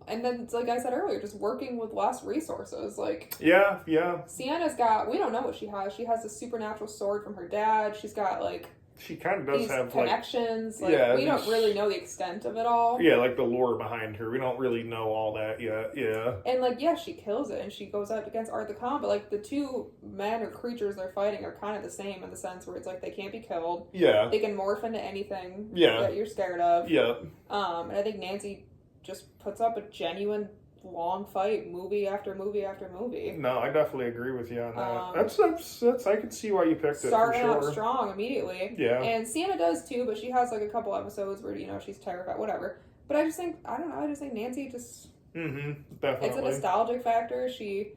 And then it's like I said earlier, just working with less resources. Like Yeah. Sienna's got, we don't know what she has. She has a supernatural sword from her dad. She's got like She kind of does these have connections. like, yeah, we don't really know the extent of it all. Yeah, like the lore behind her. We don't really know all that yet. Yeah. And like, yeah, she kills it and she goes up against Arthur Khan, but like the two men or creatures they're fighting are kind of the same in the sense where it's like they can't be killed. Yeah. They can morph into anything Yeah. that you're scared of. Yeah. And I think Nancy just puts up a genuine long fight, movie after movie after movie. No, I definitely agree with you on that. That's I can see why you picked it for Starting sure. out strong immediately. Yeah. And Sienna does too, but she has like a couple episodes where, you know, she's terrified, whatever. But I just think, I don't know, I just think Nancy just... Mm-hmm. Definitely. It's a nostalgic factor. She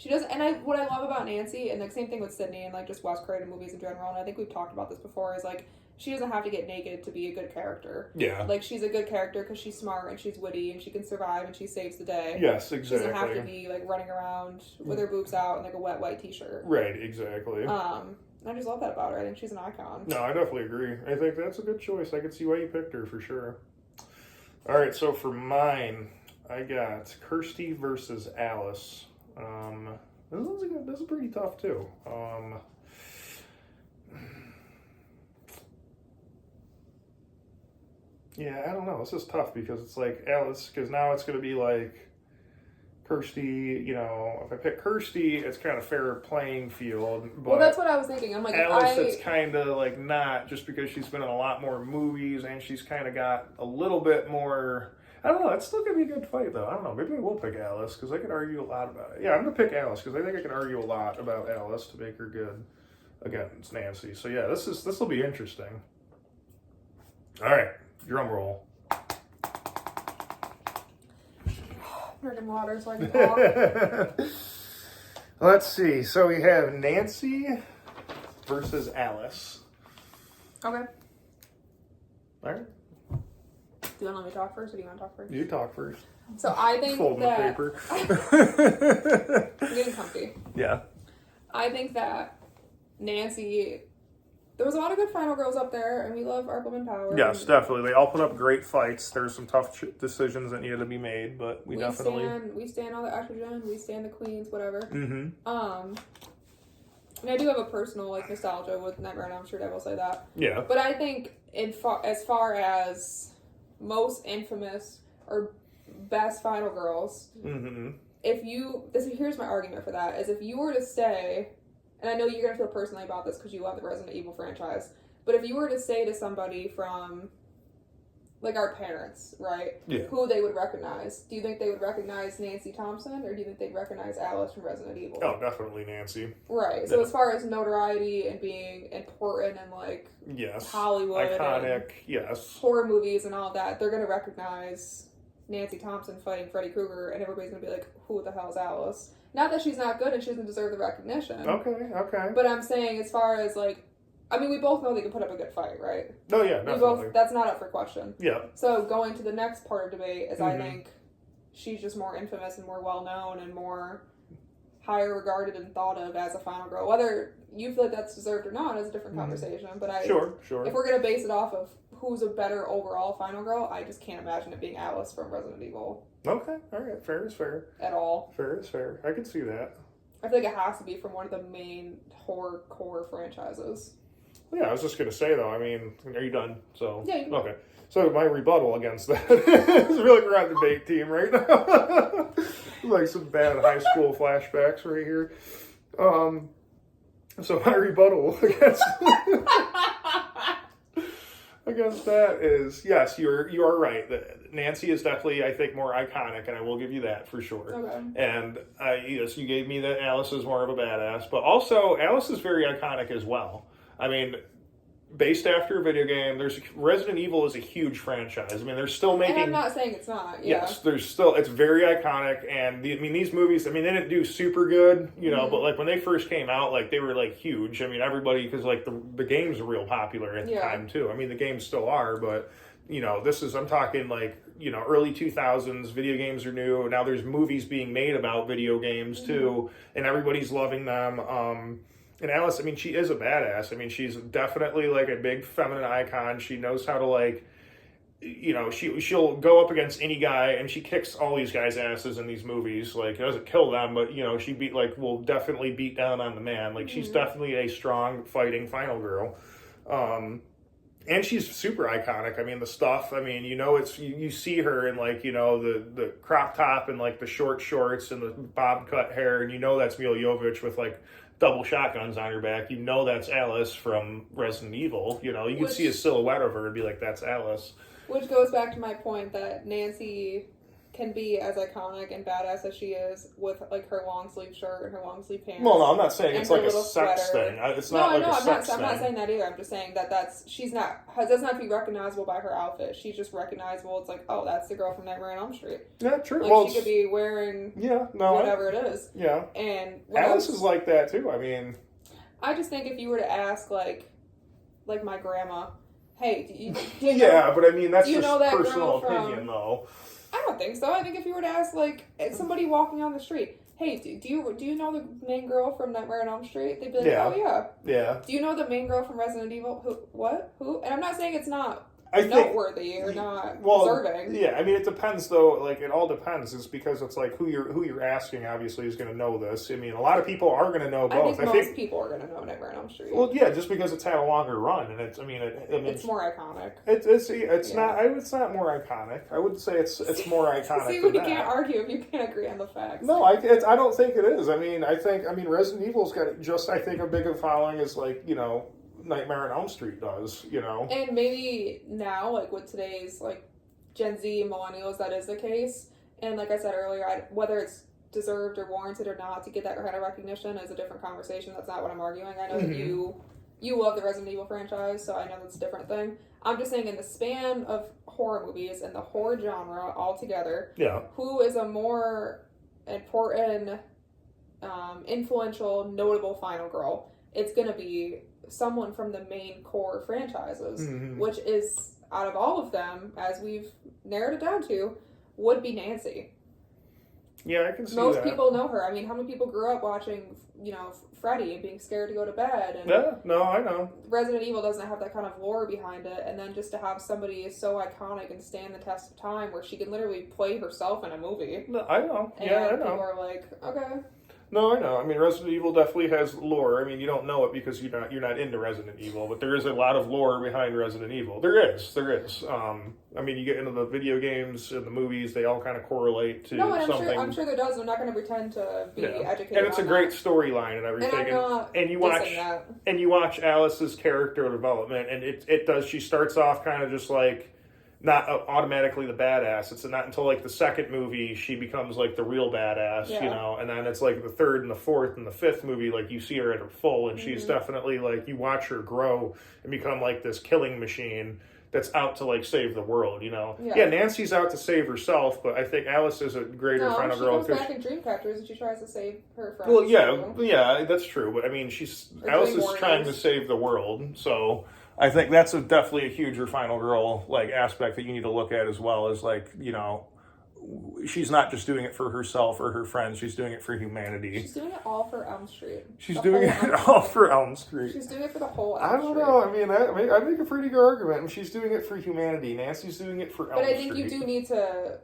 doesn't, and what I love about Nancy, and the same thing with Sydney and like just Wes Craven movies in general, and I think we've talked about this before, is like, she doesn't have to get naked to be a good character. Yeah. Like, she's a good character because she's smart and she's witty and she can survive and she saves the day. Yes, She exactly. doesn't have to be like running around with her boobs out and like a wet white t-shirt. Right, exactly. I just love that about her. I think she's an icon. No, I definitely agree. I think that's a good choice. I can see why you picked her for sure. All right, so for mine, I got Kirsty versus Alice. This is pretty tough too. Yeah, I don't know. This is tough because it's like Alice, because now it's going to be like Kirsty, you know, if I pick Kirsty, it's kind of fair playing field. But Well, that's what I was thinking. I'm like, Alice, it's kind of like not, just because she's been in a lot more movies and she's kind of got a little bit more. I don't know. It's still going to be a good fight, though. I don't know. Maybe I will pick Alice because I could argue a lot about it. Yeah, I'm going to pick Alice because I think I can argue a lot about Alice to make her good against Nancy. So, yeah, this will be interesting. All right. Drum roll. drinking water so I can talk. Let's see. So we have Nancy versus Alice. Okay. All right. Do you want to let me talk first, or do you want to talk first? You talk first. So I think Folding the that paper. I'm getting comfy. Yeah. I think that Nancy. There was a lot of good final girls up there, and we love our women power. Yes, definitely. They all put up great fights. There's some tough decisions that needed to be made, but we definitely stand all the estrogen. We stand the queens, whatever. Mm-hmm. And I do have a personal like nostalgia with Nightmare on Elm Street. I will say that. Yeah. But I think as far as most infamous or best final girls, Mm-hmm. here's my argument for that is if you were to say. And I know you're going to feel personally about this because you love the Resident Evil franchise. But if you were to say to somebody from, like, our parents, right? Yeah. Who they would recognize. Do you think they would recognize Nancy Thompson? Or do you think they'd recognize Alice from Resident Evil? Oh, definitely Nancy. Right. So as far as notoriety and being important and, like, Yes. Hollywood. Iconic, yes. Horror movies and all that, they're going to recognize Nancy Thompson fighting Freddy Krueger. And everybody's going to be like, who the hell is Alice? Not that she's not good and she doesn't deserve the recognition. Okay. But I'm saying as far as like, I mean, we both know they can put up a good fight, right? Oh yeah, definitely. That's not up for question. Yeah. So going to the next part of debate is I Mhm. think she's just more infamous and more well known and more higher regarded and thought of as a final girl. Whether you feel like that's deserved or not is a different conversation. But Sure. if we're gonna base it off of who's a better overall final girl, I just can't imagine it being Alice from Resident Evil. Okay. All right. Fair is fair. At all. Fair is fair. I can see that. I feel like it has to be from one of the main horror core franchises. Yeah, I was just gonna say though. I mean, are you done? So Yeah. You can okay. So my rebuttal against that is really we're on the debate team right now. like some bad high school flashbacks right here. So my rebuttal against that is, yes, you are right. Nancy is definitely, I think, more iconic, and I will give you that for sure. Okay. And yes, you gave me that Alice is more of a badass, but also Alice is very iconic as well. I mean, based after a video game, Resident Evil is a huge franchise. I mean, they're still making. And I'm not saying it's not. Yeah. Yes, it's very iconic, and these movies. I mean, they didn't do super good, but like when they first came out, like they were like huge. I mean, everybody, because like the games were real popular at the time too. I mean, the games still are, but I'm talking like early 2000s. Video games are new. Now there's movies being made about video games too, and everybody's loving them. And Alice, I mean, she is a badass. I mean, she's definitely like a big feminine icon. She knows how to like, she'll go up against any guy, and she kicks all these guys' asses in these movies. Like, doesn't kill them, but she will definitely beat down on the man. Like, she's definitely a strong fighting final girl. And she's super iconic. I mean, the stuff. I mean, it's you see her in like the crop top and like the short shorts and the bob cut hair, and that's Milla Jovovich with like double shotguns on her back. That's Alice from Resident Evil. You can see a silhouette of her and be like, that's Alice. Which goes back to my point that Nancy can be as iconic and badass as she is with like her long sleeve shirt and her long sleeve pants. Well, no, I'm not saying it's like a sex thing. It's not like a sex thing. I'm not saying that either. I'm just saying that doesn't have to be recognizable by her outfit. She's just recognizable. It's like, oh, that's the girl from Nightmare on Elm Street. Yeah, true. Like, she could be wearing whatever it is. Yeah. And Alice is like that too. I mean, I just think if you were to ask like my grandma, hey, do you but I mean that's just that personal girl opinion though. I don't think so. I think if you were to ask, like, somebody walking on the street, hey, do you know the main girl from Nightmare on Elm Street? They'd be like, oh, yeah. Yeah. Do you know the main girl from Resident Evil? Who? What? Who? And I'm not saying it's not noteworthy or not deserving. Yeah, I mean, it depends, though. Like, it all depends. It's because it's like who you're asking, obviously, is going to know this. I mean, a lot of people are going to know both. I think most people are going to know Nightmare on Elm Street. Well, yeah, just because it's had a longer run, and it's more iconic. It's not. It's not more iconic. I would say it's more iconic. See, we can't argue if you can't agree on the facts. No, I don't think it is. I mean, Resident Evil's got just a big of a following as like Nightmare on Elm Street does, And maybe now, like with today's like Gen Z and millennials, that is the case. And like I said earlier, whether it's deserved or warranted or not to get that kind of recognition is a different conversation. That's not what I'm arguing. I know that you love the Resident Evil franchise, so I know that's a different thing. I'm just saying in the span of horror movies and the horror genre altogether, who is a more important, influential, notable final girl? It's going to be someone from the main core franchises, which is, out of all of them, as we've narrowed it down to, would be Nancy. Yeah, I can see Most that. people know her. I mean, how many people grew up watching, Freddy and being scared to go to bed? And yeah, no, I know. Resident Evil doesn't have that kind of lore behind it, and then just to have somebody so iconic and stand the test of time where she can literally play herself in a movie. No, I know. And yeah, I know. people are like, okay. No, I know. I mean, Resident Evil definitely has lore. I mean, you don't know it because you're not into Resident Evil, but there is a lot of lore behind Resident Evil. There is. I mean, you get into the video games and the movies; they all kind of correlate to something. I'm sure there does. I'm not going to pretend to be educated. And it's a great storyline and everything. And I'm not and you watch Alice's character development, and it does. She starts off kind of just like not automatically the badass. It's not until like the second movie she becomes like the real badass, and then it's like the third and the fourth and the fifth movie, like you see her at her full, and she's definitely like, you watch her grow and become like this killing machine that's out to like save the world, Yeah, Nancy's out to save herself, but I think Alice is a greater final girl. She goes back in Dreamcatchers and she tries to save her friends. Well, yeah, that's true. But I mean, Alice is trying to save the world, so I think that's definitely a huger final girl like aspect that you need to look at as well as like, she's not just doing it for herself or her friends, she's doing it for humanity. She's doing it all for Elm Street. She's doing it all for Elm Street. She's doing it for the whole Elm Street. I don't know. I mean, I make a pretty good argument, and she's doing it for humanity. Nancy's doing it for Elm Street. But I think you do need to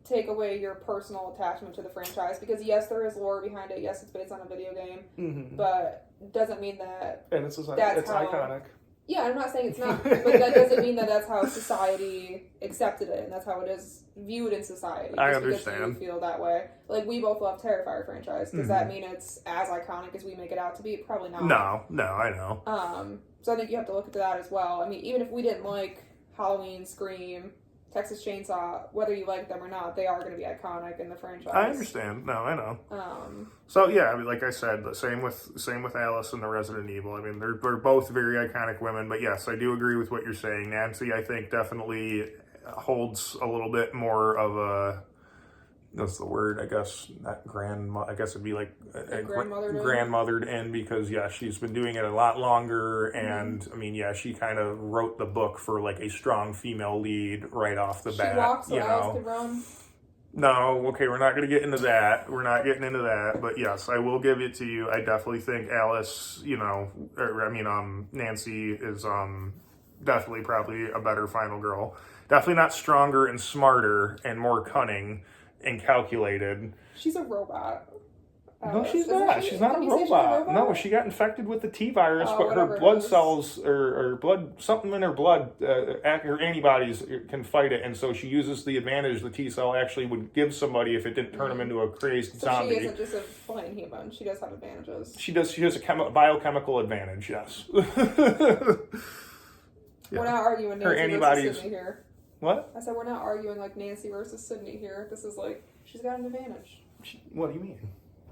take away your personal attachment to the franchise, because yes, there is lore behind it. Yes, it's based on a video game, but doesn't mean that And it's iconic. that's how, And it's iconic. That's how Yeah, I'm not saying it's not, but that doesn't mean that that's how society accepted it, and that's how it is viewed in society. I just understand. Because you feel that way. Like, we both love Terrifier franchise. Does that mean it's as iconic as we make it out to be? Probably not. No, I know. So I think you have to look into that as well. I mean, even if we didn't like Halloween, Scream, Texas Chainsaw, whether you like them or not, they are going to be iconic in the franchise. I understand. No, I know. So yeah, I mean, like I said, the same with Alice and the Resident Evil. I mean, they're both very iconic women. But yes, I do agree with what you're saying. Nancy, I think, definitely holds a little bit more of a. That's the word, I guess. Not grandma. I guess it'd be like grandmothered in, because yeah, she's been doing it a lot longer, and I mean, yeah, she kind of wrote the book for like a strong female lead right off the bat. She walks so you Alice know. could run. No, okay, we're not going to get into that. We're not getting into that, but yes, I will give it to you. I definitely think Alice, Nancy is definitely probably a better final girl. Definitely not stronger and smarter and more cunning and calculated. She's a robot. No, she's not. She's not a robot. No, she got infected with the T virus, but her blood cells or blood, something in her blood, her antibodies can fight it, and so she uses the advantage the T cell actually would give somebody if it didn't turn them into a crazed zombie. She isn't just a plain human. She does have advantages. She has a biochemical advantage, yes. Yeah. We're not arguing Nancy versus Sydney here. What? I said we're not arguing like Nancy versus Sydney here. This is like, she's got an advantage. What do you mean?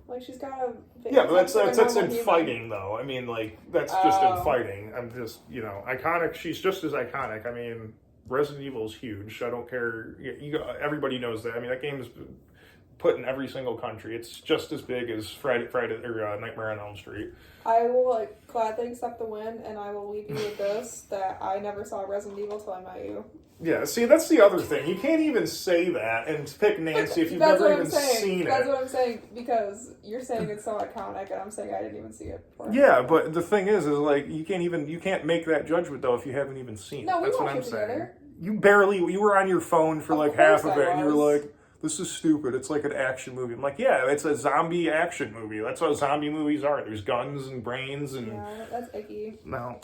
Like, she's got a... Yeah, but that's in fighting, though. I mean, like, that's just in fighting. I'm just, iconic. She's just as iconic. I mean, Resident Evil is huge. I don't care. Everybody knows that. I mean, that game's put in every single country. It's just as big as Friday or Nightmare on Elm Street. I will, gladly accept the win, and I will leave you with this, that I never saw Resident Evil till I met you. Yeah, see, that's the other thing. You can't even say that and pick Nancy if you've never even seen it. That's what I'm saying, because you're saying it's so iconic, and I'm saying I didn't even see it before. Yeah, but the thing is like, you can't make that judgment, though, if you haven't even seen it. No, we that's what watched I'm it saying. together. You were on your phone for like half of it, and you were like, this is stupid. It's like an action movie. I'm like, yeah, it's a zombie action movie. That's what zombie movies are. There's guns and brains and... Yeah, that's icky. No,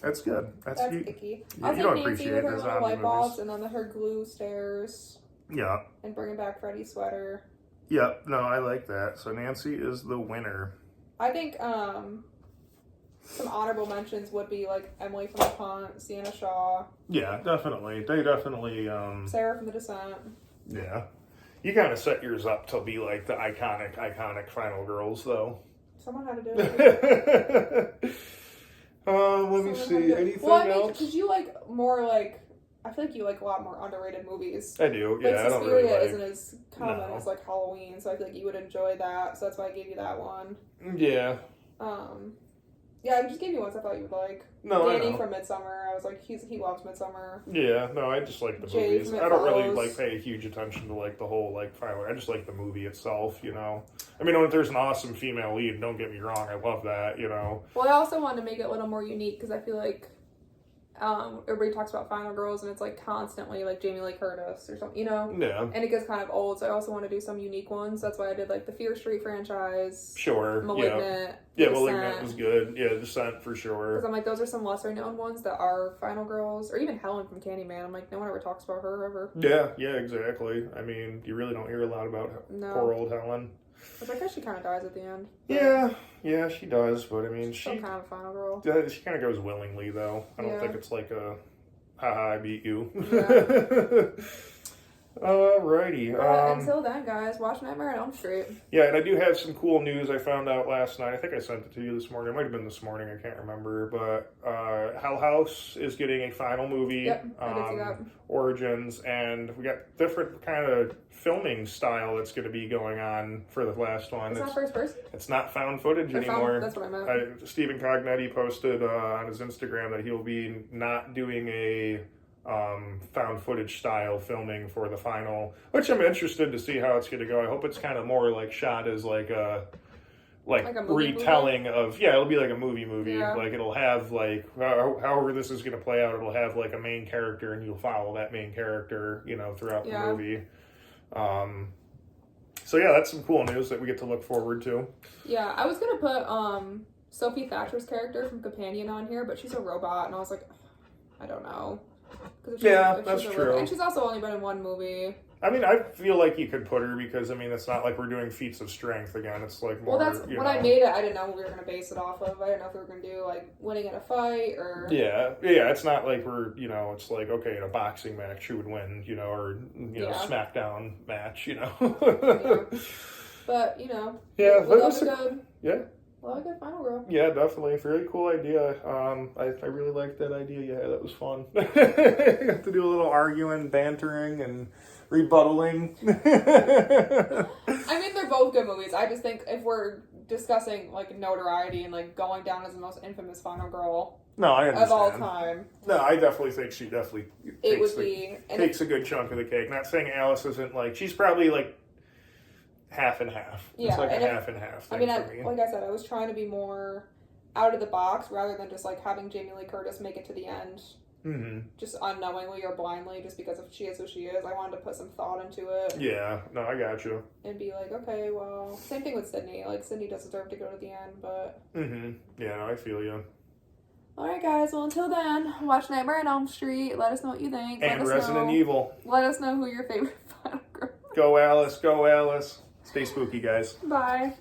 that's good. That's icky. I'll take Nancy with her little light bulbs and then her glue stairs. Yeah. And bringing back Freddy's sweater. Yep. No, I like that. So Nancy is the winner. I think some honorable mentions would be like Emily from The Punt, Sienna Shaw. Yeah, definitely. They definitely... Sarah from The Descent. Yeah. You kind of set yours up to be like the iconic final girls, though. Someone had to do it. Let me see. Anything else? Because you like more like... I feel like you like a lot more underrated movies. I do, yeah. Like, I don't really like... isn't as common as like Halloween, so I feel like you would enjoy that. So that's why I gave you that one. Yeah. Yeah, I just gave you ones I thought you would like. No, Danny from Midsommar. I was like, he loves Midsommar. Yeah, no, I just like the Jay movies. I don't really like pay huge attention to like the whole like final. I just like the movie itself, I mean, if there's an awesome female lead, don't get me wrong, I love that, Well, I also wanted to make it a little more unique because I feel like everybody talks about final girls and it's like constantly like Jamie Lee Curtis or something, Yeah. And it gets kind of old, so I also want to do some unique ones. That's why I did like the Fear Street franchise. Sure. Malignant. Yeah, Malignant was good. Yeah, Descent for sure. Because I'm like, those are some lesser known ones that are final girls, or even Helen from Candyman. I'm like, no one ever talks about her ever. Yeah, exactly. I mean, you really don't hear a lot about poor old Helen. Which I guess she kind of dies at the end. Yeah, she does, but I mean, she's still kind of a final girl. She kind of goes willingly, though. I don't think it's like a, haha, I beat you. Yeah. Alrighty. Until then, guys, watch Nightmare on Elm Street. Yeah, and I do have some cool news I found out last night. I think I sent it to you this morning. It might have been this morning. I can't remember. But Hell House is getting a final movie. Yep, I did see that. Origins, and we got different kind of filming style that's going to be going on for the last one. It's not first person? It's not found footage anymore. That's what I meant. Stephen Cognetti posted on his Instagram that he'll be not doing a found footage style filming for the final, which I'm interested to see how it's going to go. I hope it's kind of more like shot as like a retelling movie? Of it'll be like a movie. Yeah. Like it'll have like however this is going to play out, it'll have like a main character and you'll follow that main character throughout the movie. So yeah, that's some cool news that we get to look forward to. Yeah, I was gonna put Sophie Thatcher's character from Companion on here, but she's a robot, and I was like, I don't know. 'Cause if Yeah, if that's she's a true. robot- and she's also only been in one movie. I mean, I feel like you could put her because, I mean, it's not like we're doing feats of strength again. It's like more, Well, that's you when know. I made it. I didn't know what we were gonna base it off of. I didn't know if we were gonna do like winning in a fight or Yeah, it's not like we're, you know, it's like, okay, in a boxing match, who would win, you know, or, you know, Yeah. SmackDown match, you know. Yeah. But you know, Yeah, we that love was a good, yeah. love a good Final Girl. Yeah, definitely. Very cool idea. I really liked that idea you had. That was fun. Got to do a little arguing, bantering, and rebuttaling. I mean, they're both good movies. I just think if we're discussing like notoriety and like going down as the most infamous Final Girl No, I understand. of all time, No, I definitely think she definitely it would takes, be. And takes a good chunk of the cake. Not saying Alice isn't like, she's probably like half and half. Yeah, It's like a and if- half and half I thing mean, for me. like I said, I was trying to be more out of the box rather than just like having Jamie Lee Curtis make it to the end Mm-hmm. just unknowingly or blindly just because of she is who she is. I wanted to put some thought into it Yeah, no, I got you. and be like, okay, well, same thing with Sydney. Like, Sydney does deserve to go to the end, but... Mm-hmm. Yeah, no, I feel you. Alright, guys, well, until then, watch Nightmare on Elm Street. Let us know what you think. And Resident Evil. Let us know who your favorite Final Girl is. Go Alice, go Alice. Stay spooky, guys. Bye.